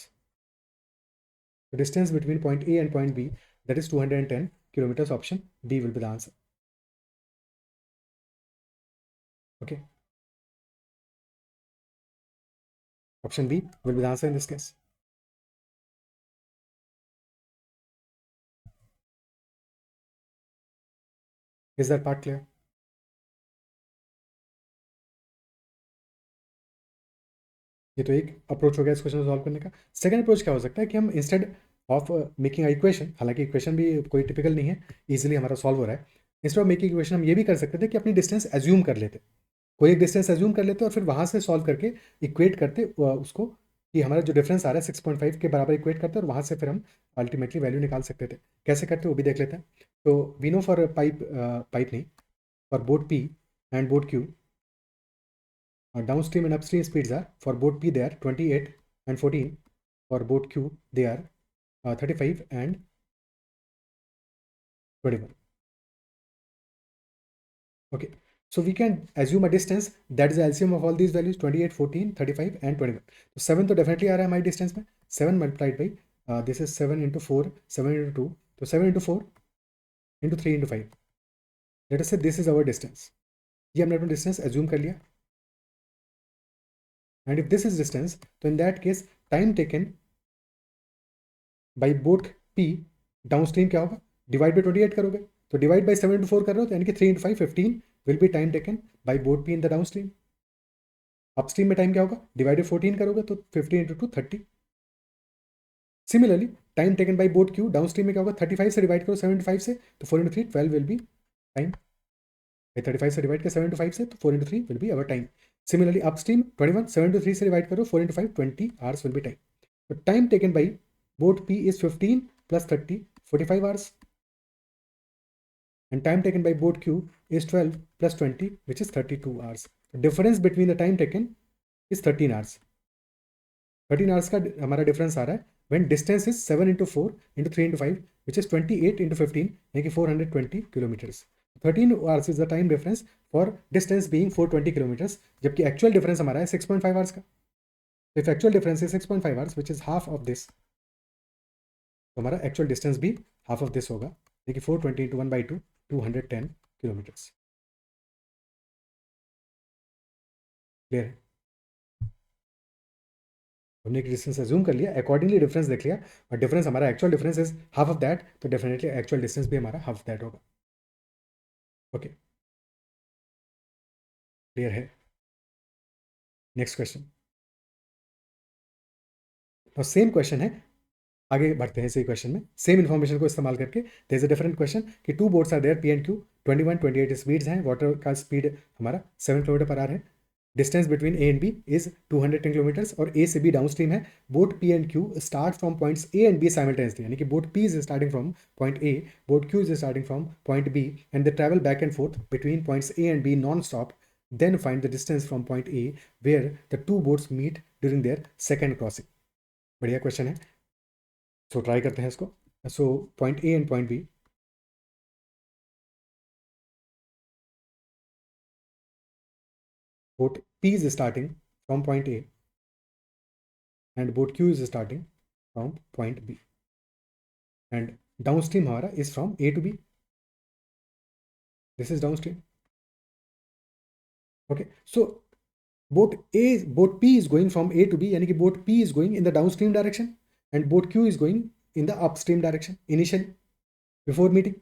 The distance between point A and point B, that is 210 kilometers. Option D will be the answer. Okay. Option B will be the answer in this case. Is that part clear? ये तो एक approach हो गया इस question को solve करने का. Second approach क्या हो सकता है कि हम instead of making a equation, हालांकि इक्वेशन भी कोई टिपिकल नहीं है, इजीली हमारा सॉल्व हो रहा है, इंस्टेड ऑफ मेकिंग इक्वेशन हम ये भी कर सकते थे कि अपनी डिस्टेंस एज्यूम कर लेते, कोई एक डिस्टेंस एज्यूम कर लेते और फिर वहां से सॉल्व करके इक्वेट करते उसको, कि हमारा जो डिफरेंस आ रहा है 6.5 के बराबर इक्वेट करते और वहां से फिर हम अल्टीमेटली वैल्यू निकाल सकते थे. कैसे करते वो भी देख लेते हैं. तो वी नो फॉर पाइप नहीं, for both P and both Q, downstream and upstream speeds are, for both P they are 28 and 14, for both Q they are 35 and 21. Okay, so we can assume a distance that is the LCM of all these values, 28, 14, 35 and 21. So 7 तो definitely आ रहा है हमारी distance में, 7 multiplied by this is 7 into 4, 7 into 2, तो 7 into 4 into 3 into 5. Let us say this is our distance. ये हमने अपना distance assume कर लिया. And if this is distance, तो in that case time taken by both P downstream क्या होगा, divide by 28 करोगे, तो divide by 7 into 4 कर रहे हो, तो यानी कि 3 into 5 15 will be time taken by both P in the downstream. Upstream में टाइम क्या होगा, डिवाइडेड 14 करोगे तो 15 into 2 30. Similarly time taken by boat Q down stream में क्या होगा, 35 से डिवाइड करो 75 से, तो 4 into 3 12 विल बी टाइम. 35 से डिवाइड कर 7 into 5 से, तो 4 into 3 will be our time. Similarly upstream 21, 7 into 3 से डिवाइड करो 4 into 5 20 hours will be time. तो time taken by boat P is 15 plus 30 45 hours, and time taken by boat Q is 12 plus 20 which is 32 hours. The difference between the time taken is 13 hours. 13 hours का हमारा difference आ रहा है when distance is 7 into 4 into 3 into 5 which is 28 into 15 यानी कि 420 kilometers. 13 hours is the time difference for distance being 420 kilometers, जबकि actual difference हमारा है 6.5 hours का. So if actual difference is 6.5 hours which is half of this, तो हमारा actual distance भी half of this होगा, यानी कि 420 into 1/2 210 kilometers. क्लियर है. हमने एक डिस्टेंस अज्यूम कर लिया, अकॉर्डिंगली डिफरेंस देख लिया, और डिफरेंस हमारा actual difference is half of that, तो डेफिनेटली एक्चुअल डिस्टेंस भी हमारा हाफ ऑफ दैट होगा. ओके, क्लियर है. नेक्स्ट क्वेश्चन, तो सेम क्वेश्चन है, आगे बढ़ते हैं इसी क्वेश्चन में, सेम इन्फॉर्मेशन को इस्तेमाल करके. There is a different question कि two boats are there P and Q, 21 28 speeds हैं, वाटर का स्पीड हमारा 7 किलोमीटर पर आवर है, distance between A and B is 210 kilometres, और ए से बी डाउन स्ट्रीम है. Boat P and Q start from points A and B simultaneously, यानी कि boat P is starting from point A, boat Q is starting from point B, and they travel back and forth between points A and B non stop. Then find the distance from point A where the two boats meet during their second crossing. बढ़िया question है, so try करते हैं इसको. So point A and point B, boat P is starting from point A and boat Q is starting from point B, and downstream हमारा is from A to B. This is downstream. Okay, so boat P is going from A to B, यानी कि boat P is going in the downstream direction and boat Q is going in the upstream direction initially before meeting.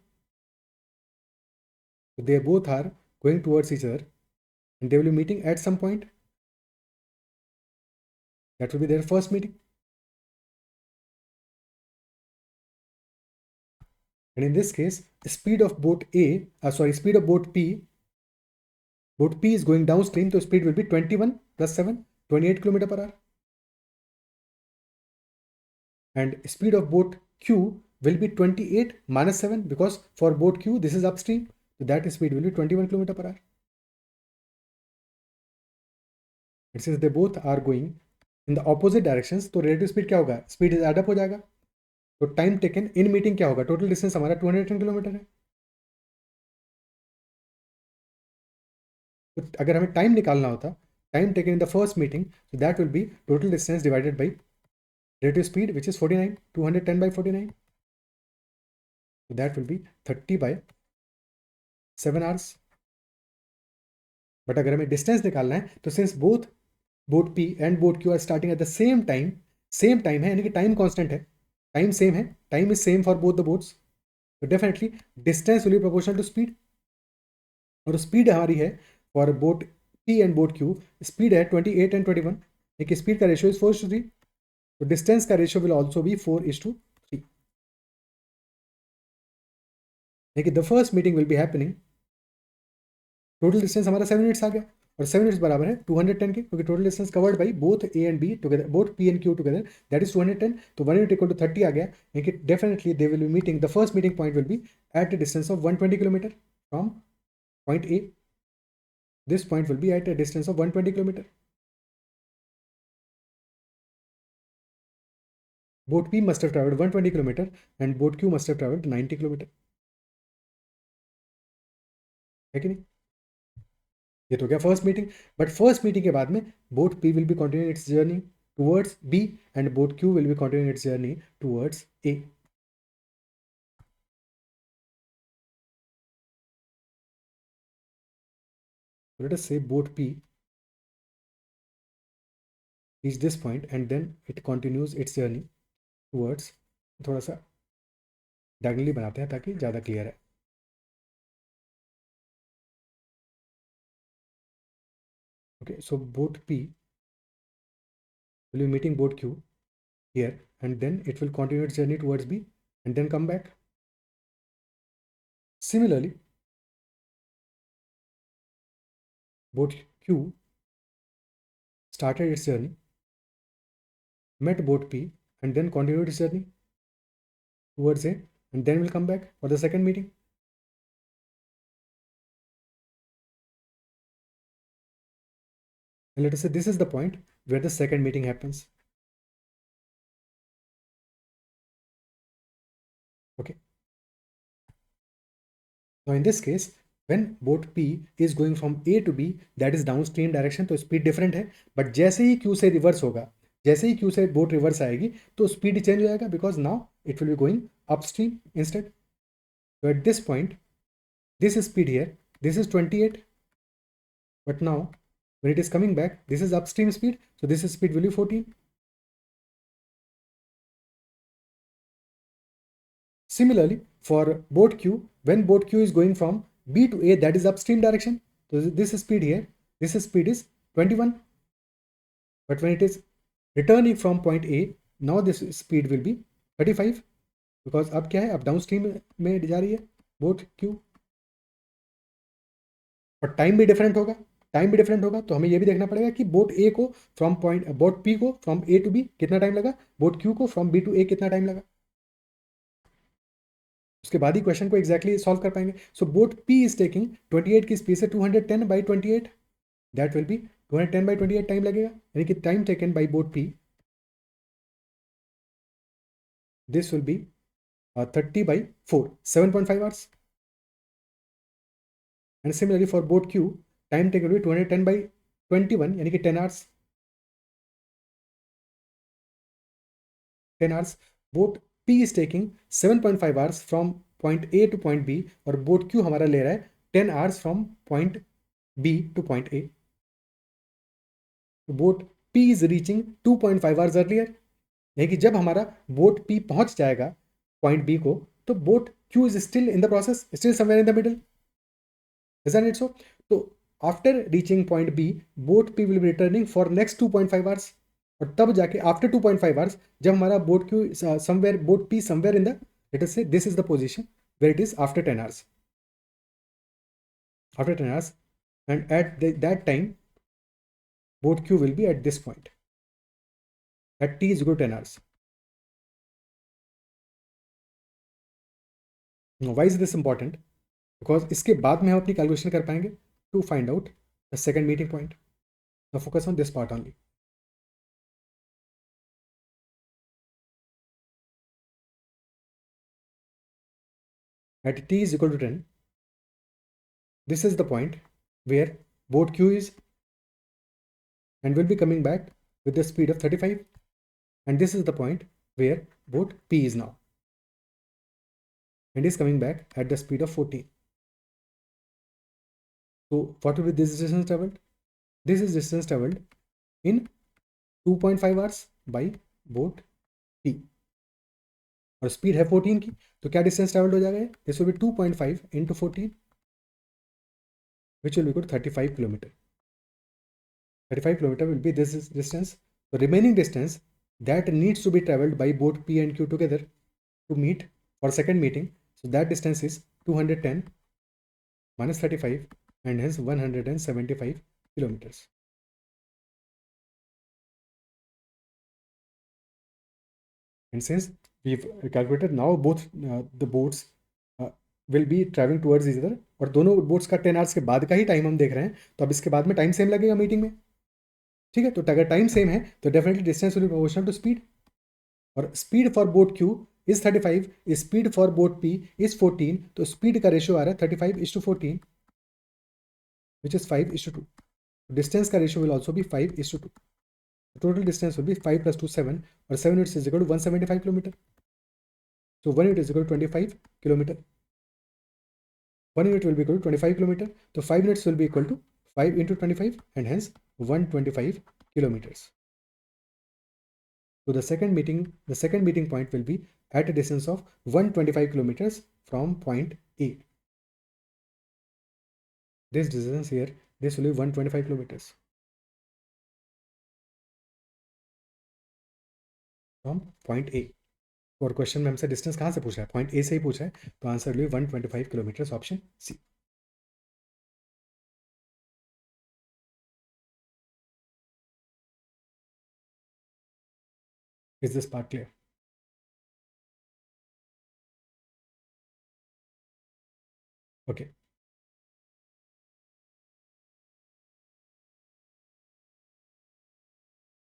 So they both are going towards each other and they will be meeting at some point. That will be their first meeting. And in this case, speed of boat P boat P is going downstream, so speed will be 21 plus 7, 28 km per hour. And speed of boat Q will be 28 minus 7, because for boat Q this is upstream, so that speed will be 21 km per hour. And since they both are going in the opposite directions, तो relative speed क्या होगा, speed is add up हो जाएगा. तो time taken in meeting क्या होगा, total distance हमारा 210 kilometre है. तो अगर हमें टाइम निकालना होता, time taken in the first meeting, so that will be total distance divided by relative speed, which is 49, 210 by 49. So that will be 30 by 7 hours. But अगर हमें डिस्टेंस निकालना है, तो since both boat P and boat Q are starting at the same time है, यानी कि time constant है, time same है, time is same for both the boats, तो definitely distance will be proportional to speed. और speed हमारी है for boat P and boat Q, speed है 28 एंड 21, एक स्पीड का रेशियो इज 4:3, तो डिस्टेंस का रेशियो विल ऑल्सो बी 4:3. लेकिन the first meeting will be happening, total distance हमारा 7 मिनट्स आ गया, और 7 मिनट्स बराबर है 210 के, क्योंकि total distance covered by both A and B together, both P and Q together, that is 210. तो 1 मिनट इक्वल टू 30 आ गया, यानी कि definitely they will be meeting, the first meeting point will be at the distance of 120 kilometre from point A. This point will be at a distance of 120 km. Boat P must have traveled 120 km and boat Q must have traveled 90 km. है कि नहीं? ये तो क्या first meeting, but first meeting के बाद में boat P will be continuing its journey towards B and boat Q will be continuing its journey towards A. Let us say boat P reach this point and then it continues its journey towards, थोड़ा सा diagonally बनाते हैं ताकि ज़्यादा clear है. Okay, so boat P will be meeting boat Q here and then it will continue its journey towards B and then come back. Similarly, boat Q started its journey, met boat P and then continued its journey towards A and then will come back for the second meeting. And let us say this is the point where the second meeting happens. Okay. Now in this case, when boat P is going from A to B, that is downstream direction, तो speed different है, but जैसे ही Q से reverse होगा, जैसे ही Q से boat reverse आएगी, तो speed change हो जाएगा, because now it will be going upstream instead. So at this point, this is speed here, this is 28, but now when it is coming back, this is upstream speed, so this is speed will be 14. Similarly, for boat Q, when boat Q is going from B to A, that is upstream direction, so this speed here, this speed is 21, but when it is returning from point A, now this speed will be 35, because अब क्या है, अब downstream में जा रही है boat Q, और time भी डिफरेंट होगा, तो हमें ये भी देखना पड़ेगा कि बोट A को फ्रॉम पॉइंट, बोट P को फ्रॉम A टू B कितना टाइम लगा, बोट Q को फ्रॉम B टू A कितना टाइम लगा, उसके बाद ही क्वेश्चन को एग्जैक्टली सॉल्व कर पाएंगे. सो बोट P इज टेकिंग 28 की स्पीड से 210 by 28, that will B 210 by 28 time लगेगा, यानी कि time taken by boat P, this will be 30 by 4, 7.5 hours. And similarly for boat Q, time taken will be 210 by 21, यानी कि 10 hours. 10 hours. Boat P is taking 7.5 hours from point A to point B, और boat Q हमारा ले रहा है 10 hours from point B to point A. Boat P is reaching 2.5 hours earlier, यानी कि जब हमारा बोट P पहुंच जाएगा पॉइंट B को, तो boat Q is still in the process, still somewhere in the middle, isn't it so? तो after reaching point B, boat P will be returning for next 2.5 hours, और तब जाके after 2.5 hours जब हमारा boat Q somewhere, boat P somewhere in the, let us say this is the position where it is after 10 hours. After 10 hours and at that time boat Q will be at this point at t is equal to 10 hours. Now, why is this important? Because इसके बाद में हम अपनी calculation कर पाएंगे to find out the second meeting point. Now focus on this part only. At t is equal to 10, this is the point where boat Q is and will be coming back with the speed of 35, and this is the point where boat P is now and is coming back at the speed of 14. So what will be this distance traveled? This is distance traveled in 2.5 hours by boat P और speed है 14 की, तो क्या distance travelled हो जाएगा? This will B 2.5 into 14 which will be equal to 35 kilometer. 35 kilometer will be this distance. The remaining distance that needs to be traveled by both P and Q together to meet for second meeting. So that distance is 210 minus 35 and hence 175 kilometers. And since we've calculated now both the boats will be traveling towards each other और दोनों boats का 10 hours के बाद का ही time हम देख रहे हैं, तो अब इसके बाद में टाइम सेम लगेगा मीटिंग में. ठीक है, तो अगर टाइम सेम है तो definitely distance will be proportional to speed, और speed for boat Q is 35, speed for boat P is 14, तो स्पीड का रेशियो आ रहा है 35:14 विच इज 5:2. डिस्टेंस का ratio will also be 5:2. Total distance will be 5 + 2 7 और 7 units is equal to 175 kilometre. So 1 unit is equal to 25 kilometer. 1 unit will be equal to 25 kilometer. So 5 units will be equal to 5 into 25 and hence 125 kilometers. So the second meeting point will be at a distance of 125 kilometers from point A. This distance here, this will be 125 kilometers from point A. और question में हमसे distance कहाँ से पूछा है? Point A से ही पूछा है, तो answer will be 125 kilometre, option C. Is this part clear? Okay.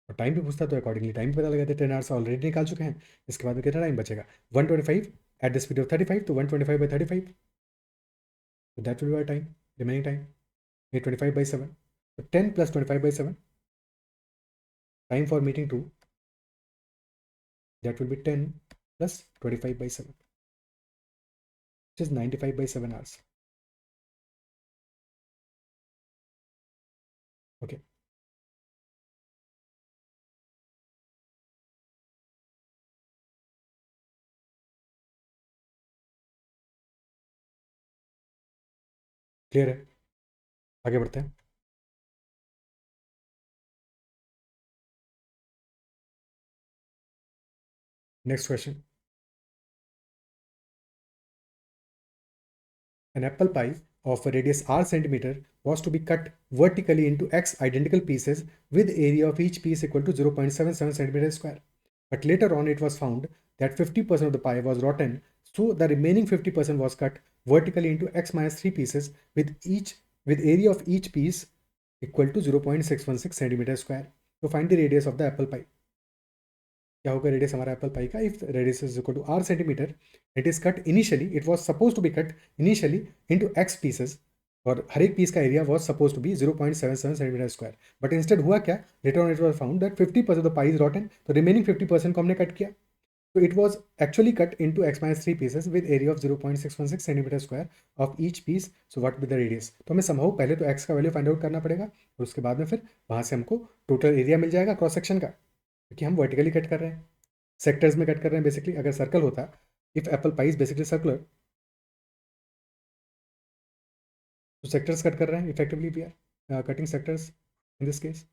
और टाइम भी पूछता तो अकॉर्डिंगली टाइम पता लगा था. 10 आवर्स ऑलरेडी निकाल चुके हैं, इसके बाद में कितना टाइम बचेगा? 125 एट द स्पीड ऑफ 35, तो 125/35, तो that will be time, remaining time ये 25/7, तो 10 + 25/7 time for meeting 2, that will B 10 + 25/7 which is 95/7 hours. Okay, clear है? आगे बढ़ते हैं. Next question. An apple pie of a radius r centimeter was to be cut vertically into x identical pieces with area of each piece equal to 0.77 centimeter square. But later on it was found that 50% of the pie was rotten, so the remaining 50% was cut vertically into x minus 3 pieces with area of each piece equal to 0.616 centimeter square. So find the radius of the apple pie. क्या होगा radius हमारा apple pie का? If radius is equal to r centimetre, it is cut initially, it was suppose to be cut initially into x pieces, और हर एक piece का area was suppose to be 0.77 centimetre square. But instead हुआ क्या? Later on it was found that 50% of the pie is rotten, तो remaining 50% को हमने cut किया. तो it was actually cut into x minus 3 pieces with area of 0.616 centimetre square of each piece. So what with the radius? तो हमें somehow पहले तो x का वैल्यू फाइंड आउट करना पड़ेगा और उसके बाद में फिर वहाँ से हमको टोटल एरिया मिल जाएगा क्रॉस सेक्शन का, क्योंकि हम वर्टिकली कट कर रहे हैं, सेक्टर्स में कट कर रहे हैं. बेसिकली अगर सर्कल होता, if apple pie is basically circular, तो सेक्टर्स कट कर रहे हैं. Effectively we are cutting sectors in this case.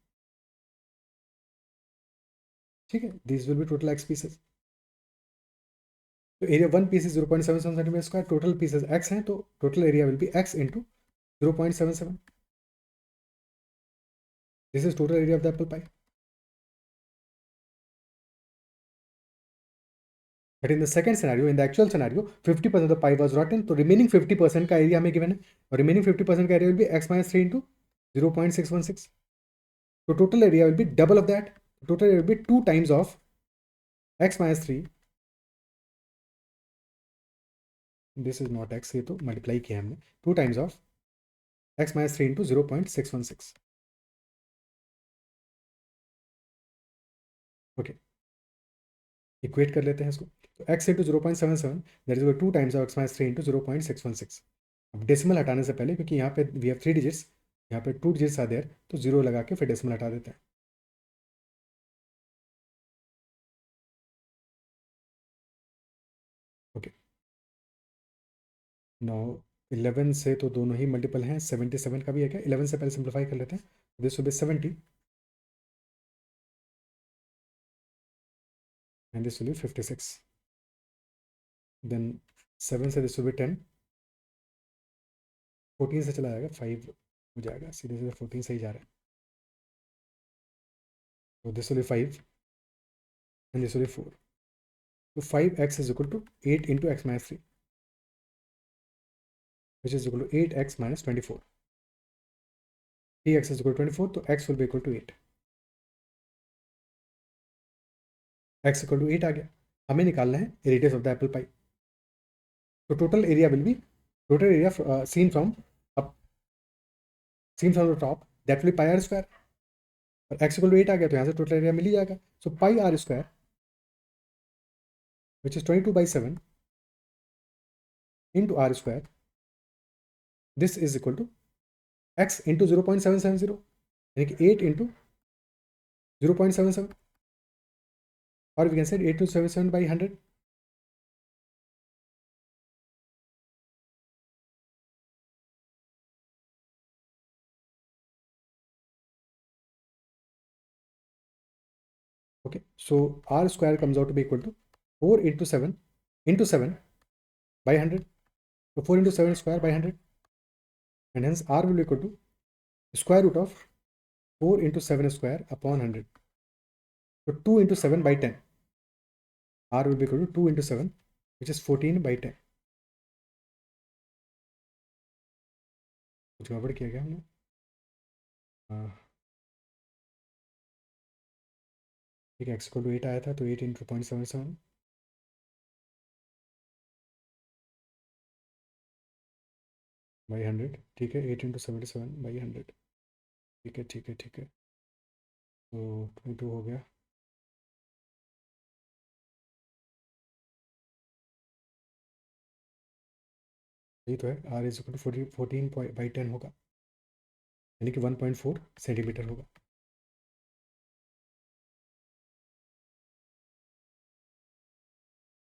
ठीक है, this will be total X pieces. तो area one piece is 0.77 centimetre square, total pieces X हैं, तो total area will be X into 0.77. This is total area of the apple pie. But in the second scenario, in the actual scenario, 50% of the pie was rotten. So remaining 50% का area हमें given है. और remaining 50% का area will be x minus 3 into 0.616. So total area will be double of that. Total area will be 2 times of x minus 3. This is not x, ये तो multiply किया हमने. 2 times of x minus 3 into 0.616. Okay. Equate कर लेते हैं इसको. तो x into 0.77, that is equal to 2 times of x minus 3 into 0.616. अब डेसिमल हटाने से पहले, क्योंकि यहाँ पे वी हैव 3 डिजिट्स, यहाँ पे 2 डिजिट्स आर देयर, तो 0 लगा के फिर डेसिमल हटा देते हैं. ओके. नाउ 11 से तो दोनों ही मल्टीपल हैं. 77 का भी है क्या? 11 से पहले सिंप्लीफाई कर लेते हैं. This will be 70 and this will be 56. Then 7 से दिस विल बी 10. 14 से चला जाएगा, 5 हो जाएगा. सीधे सीधे 14 से ही जा रहा है. तो this will be 5 and this will be 4. तो 5x is equal to 8 into x minus 3, which is equal to 8x minus 24. 3x is equal to 24, तो x will be equal to 8. x equal to 8 आ गया. हमें निकालना है radius of the apple pie. तो total area will be, total area seen from up, seen from the top, that will be pi r square. और x equal to 8 आ गया, तो यहाँ से टोटल एरिया मिल ही जाएगा. सो पाई r square, which is 22/7 into r square, this is equal to x into 0.770, यानी कि 8 into 0.77, or we can say 8 to 77 by 100. Okay, so r square comes out to be equal to 4 into 7 by 100. So 4 into 7 square by 100, and hence r will be equal to square root of 4 into 7 square upon 100. So 2 into 7 by 10. R will be equal to 2 into 7, which is 14 by 10. कुछ गड़बड़ किया गया हमने. ठीक है, x को 8 आया था, तो 8 इंटू 0.77 बाई 100. ठीक है, 8 इंटू 77 बाई 100. ठीक है ठीक है ठीक है. तो 22 हो गया. यही तो है. R is equal to 14 by 10 होगा, यानी कि 1.4 सेंटीमीटर होगा.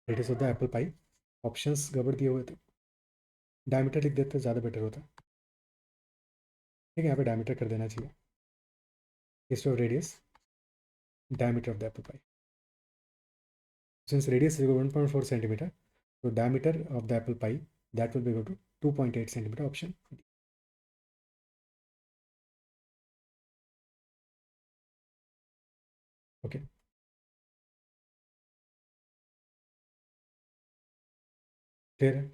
Radius of the apple pie. Options गड़बड़ दिए हुए थे. डायमीटर लिख देते ज़्यादा बेटर होता. ठीक है, यहाँ पे डायमीटर कर देना चाहिए. Instead of radius, diameter of the apple pie. Since radius is equal to 1.4 centimeter, so diameter of the apple pie, that will be equal to 2.8 centimeter. Option D. Okay. Clear है?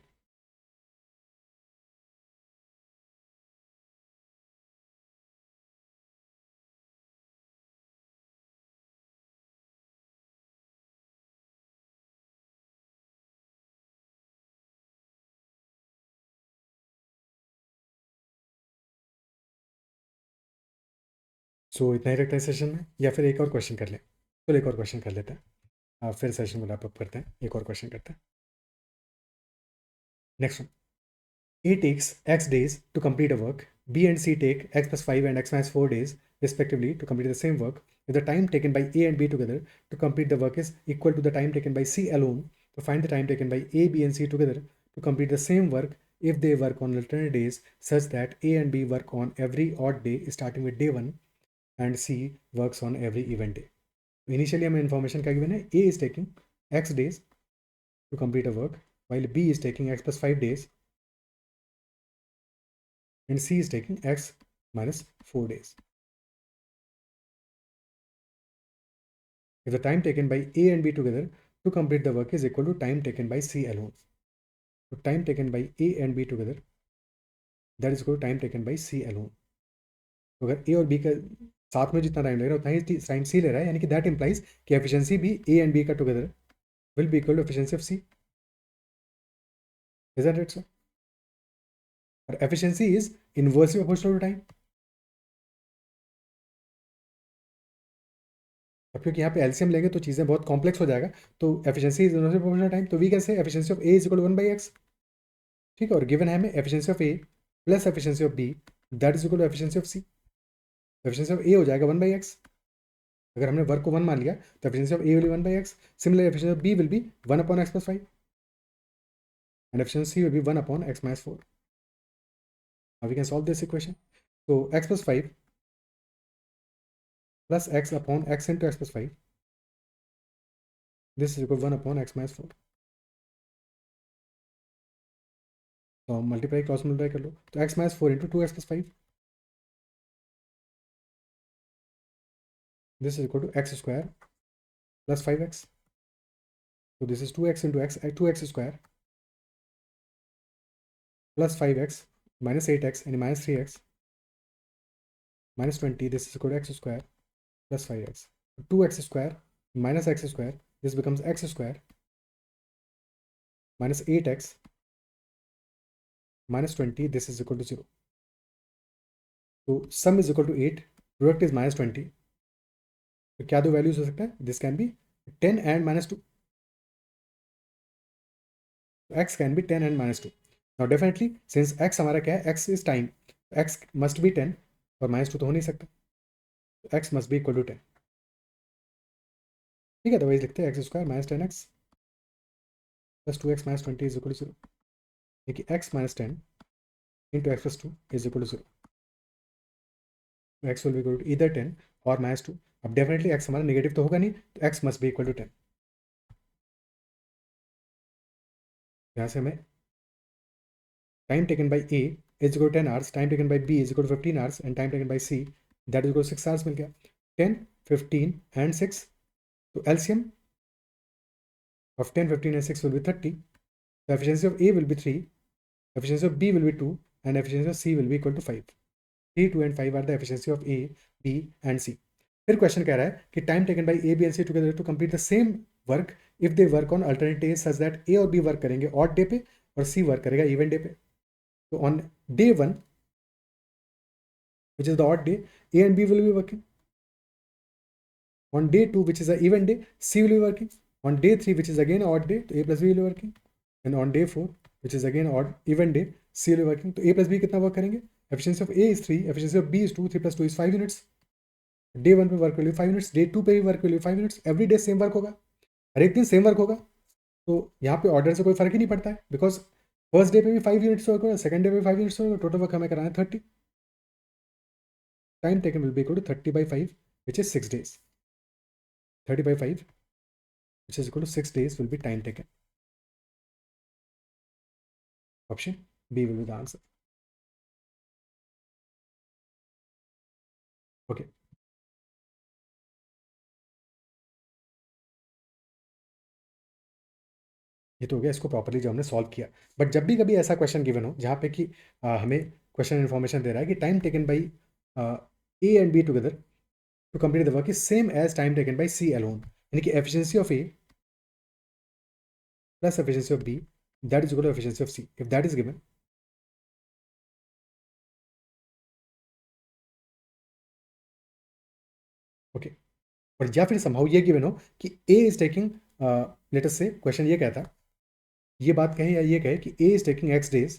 सो इतना ही रखते हैं session में, या फिर एक और question कर लें. तो एक और क्वेश्चन कर लेते हैं, फिर सेशन को रैप अप करते हैं. एक और क्वेश्चन करते हैं. Next one. A takes x days to complete a work. B and C take x plus 5 and x minus 4 days respectively to complete the same work. If the time taken by A and B together to complete the work is equal to the time taken by C alone, to find the time taken by A, B and C together to complete the same work if they work on alternate days such that A and B work on every odd day starting with day 1 and C works on every even day. Initially हमें information क्या given है? A is taking x days to complete a work while B is taking x plus 5 days and C is taking x minus 4 days. if the time taken by A and B together to complete the work is equal to time taken by C alone. So time taken by A and B together, that is equal to time taken by C alone. तो अगर A और B का साथ में जितना time लगेगा उतना ही time C ले रहा है, यानी कि दैट इम्प्लाइज कि एफिशिएंसी भी A and B का together will be equal to efficiency of C. Isn't it so? Or efficiency is inversely proportional to time. अब क्योंकि यहाँ पे एलसीएम लेंगे तो चीज़ें बहुत कॉम्प्लेक्स हो जाएगा, तो efficiency is inversely proportional time, तो we can say efficiency of A is equal to 1/x. ठीक है, और गिवन है हमें efficiency of A plus efficiency of B that is equal to efficiency of C. Efficiency of A हो जाएगा 1/x. अगर हमने वर्क को 1 मान लिया तो efficiency of A will be 1/x. Similar efficiency of B will be 1/x+5 and efficiency will be 1/x-4. Now we can solve this equation. So x+5 plus x upon x into x+5, this is equal to 1/x-4. तो multiply cross multiply कर लो, तो x-4 into 2x+5, this is equal to x square plus 5x. So this is 2x into x, 2x square plus 5x minus 8x and minus 3x minus 20. This is equal to x square plus 5x. 2x square minus x square, this becomes x square minus 8x minus 20. This is equal to 0. So sum is equal to 8, product is minus 20. तो क्या दो values हो सकता है? This can be 10 and -2. x can be 10 and -2. Now definitely since x हमारा क्या है, x is time, x must be 10 और -2 तो हो नहीं सकता, तो x must be equal to 10. ठीक है, तो वही लिखते हैं x square minus 10x plus 2x minus 20 is equal to 0. देखिए x minus 10 into x plus 2 is equal to 0. x will be equal to either 10 और -2. अब डेफिनेटली x हमारा नेगेटिव तो होगा नहीं, तो x must be equal to 10. यहाँ से हमें time taken by A is equal to 10 hours, time taken by B is equal to 15 hours and time taken by C that is equal to 6 hours मिल गया. 10, 15 and 6, तो LCM of 10, 15 and 6 will be 30. The efficiency of A will be 3, efficiency of B will be 2 and efficiency of C will be equal to 5. 3, 2 and 5 are the efficiency of A, B and C. फिर question कह रहा है कि time taken by A B and C together to complete the same work if they work on alternate days such that A और B work करेंगे odd day पे और C work करेगा इवन डे पे. तो on day 1, which is the odd day, A and B will be working. On day 2, which is an even day, C will be working. On day 3, which is again an odd day, तो A plus B will be working. And on day 4, which is again odd even day, C will be working. तो A plus B कितना work करेंगे? Efficiency of A is 3, efficiency of B is 2, 3 plus 2 is 5 units. Day 1 पे work will be 5 units, day 2 पे भी work will be 5 units. Every day same work होगा, हर एक दिन same work होगा. तो यहाँ पे ऑर्डर से कोई फर्क ही नहीं पड़ता है, बिकॉज फर्स्ट डे पे भी 5 यूनिट्स होगा, सेकंड डे पे भी 5 यूनिट्स होगा, टोटल वर्क हमें कराना है 30. Time taken will be equal to 30/5, which is 6 days. 30/5, which is equal to 6 days, will be time taken. Option B will be the answer. Okay. ये तो हो गया इसको प्रॉपरली जो हमने सॉल्व किया. बट जब भी कभी ऐसा क्वेश्चन गिवन हो जहाँ पे कि हमें क्वेश्चन इन्फॉर्मेशन दे रहा है कि time taken by A and B together to complete the work is same as time taken by C alone, यानी कि efficiency of A plus efficiency of B that is equal to efficiency of C. If that is given, okay. और या फिर somehow ये given हो कि A is taking, let us से question ये कहता, ये बात कहे या ये कहे कि A is taking x days,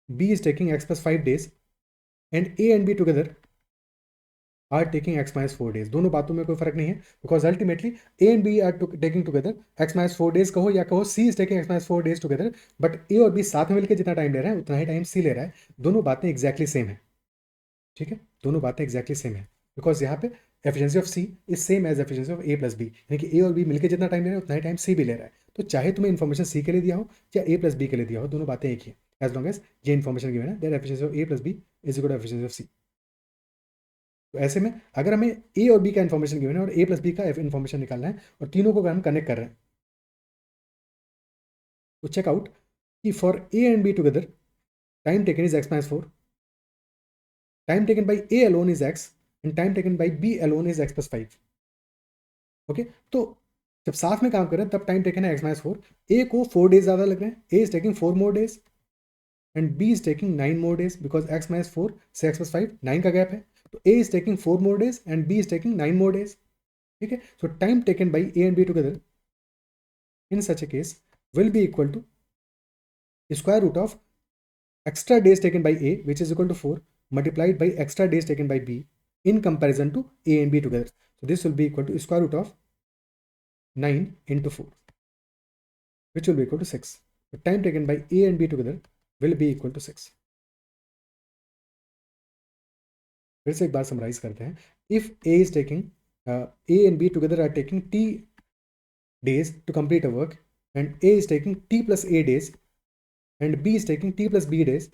B is taking x plus 5 days and A and B together are taking x minus 4 days. दोनों बातों में कोई फर्क नहीं है, because ultimately A and B are taking together x minus 4 days कहो या कहो C is taking x minus 4 days together, but A और B साथ में मिलकर जितना टाइम ले रहे हैं उतना ही टाइम C ले रहा है. दोनों बातें एग्जैक्टली सेम है. ठीक है, दोनों बातें एग्जैक्टली सेम है, बिकॉज यहाँ पे efficiency of C is same as efficiency of A plus B, यानी कि A और B मिलकर जितना टाइम ले रहे हैं उतना ही टाइम C भी ले रहा है. तो चाहे तुम्हें इन्फॉर्मेशन C के लिए दिया हो या A प्लस B के लिए दिया हो, दोनों बातें एक ही है, एज लॉन्ग एज ये इन्फॉर्मेशन गिवन है that efficiency of A plus B is equal to efficiency of C. तो ऐसे में अगर हमें ए और बी का इन्फॉर्मेशन गिवन है और ए प्लस बी का इन्फॉर्मेशन निकालना है और तीनों को अगर हम कनेक्ट कर रहे हैं, तो चेकआउट कि for A and B together time taken is x-4, time taken by A alone is x and time taken by B alone is x+5. Okay, तो जब साथ में काम कर रहे हैं तब टाइम टेकन है x-4. ए को 4 डेज ज़्यादा लग रहे हैं, A is taking 4 more days and B is taking 9 more days because x-4 से x+5 9 का गैप है. तो A is taking 4 more days and B is taking 9 more days. ठीक है, so time taken by A and B together in such a case will be equal to square root of extra days taken by A, which is equal to 4, multiplied by extra days taken by B in comparison to A and B together. So this will be equal to square root of 9 into 4, which will be equal to 6. The time taken by A and B together will be equal to 6. फिर से एक बार summarise करते हैं. If A is taking A and B together are taking T days to complete a work, and A is taking T plus A days and B is taking T plus B days,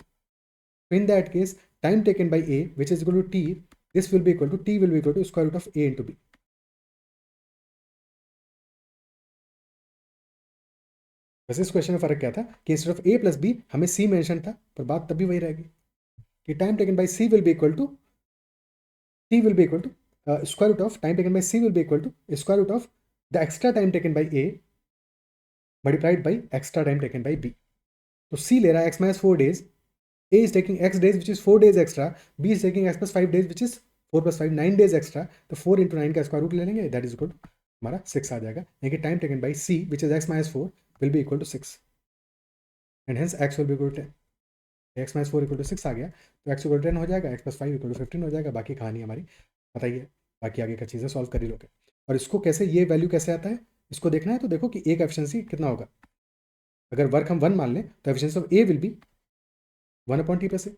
in that case time taken by A, which is equal to T, this will be equal to T will be equal to square root of A into B. बस इस question में फर्क क्या था कि instead of A plus B हमें C mention था, पर बात तभी वही रहेगी कि time taken bye C will be equal to T will be equal to square root of time taken by C will be equal to square root of the extra time taken by A multiplied by extra time taken by B. तो C ले रहा है x minus 4 days, A is taking x days which is 4 days extra, B is taking x plus 5 days which is 4 plus 5 9 days extra. तो 4 into 9 का square root ले लेंगे, that is equal to हमारा 6 आ जाएगा. यानी कि time taken by C which is x minus 4 will be equal to 6 and hence x will be equal to 10. x minus 4 equal to 6 आ गया तो x equal to 10 हो जाएगा, x plus 5 equal to 15 हो जाएगा. बाकी कहानी हमारी बताइए, बाकी आगे का चीज़ें सॉल्व कर ही लोगे. और इसको कैसे, ये वैल्यू कैसे आता है इसको देखना है. तो देखो कि ए का एफिशिएंसी कितना होगा. अगर वर्क हम 1 मान लें तो efficiency of A will be 1 upon T plus A.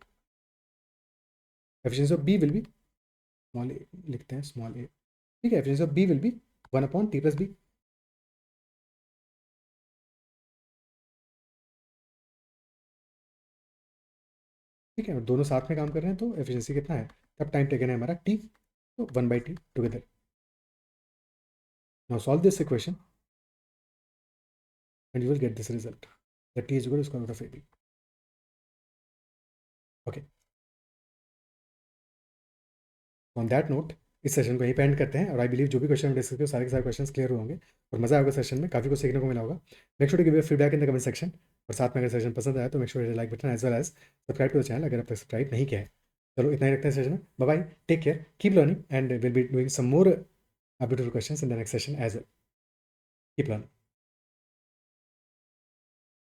Efficiency of B will be small A, लिखते हैं स्मॉल ए. ठीक है, efficiency of B will be 1 upon T plus B. ठीक है, और दोनों साथ में काम कर रहे हैं तो एफिशिएंसी कितना है, तब टाइम टेकन है हमारा टी, तो 1/t together. Now solve this equation and you will get this result that t is equal to square root of ab. Okay, on that note इस सेशन को यहीं पे एंड करते हैं. और आई बिलीव जो भी क्वेश्चन डिस्कस किए सारे के सारे क्वेश्चन क्लियर होंगे और मजा आएगा सेशन में, काफ़ी कुछ सीखने को मिला होगा. Make sure to give your feedback in the comment section. और साथ में अगर सेशन पसंद आया तो make sure like button as well as subscribe to the channel अगर आप सब्सक्राइब नहीं किया है. चलो इतना ही रखते हैं सेशन में. Bye bye, take care, keep learning and will be doing some more beautiful questions in the next session as well. Keep learning.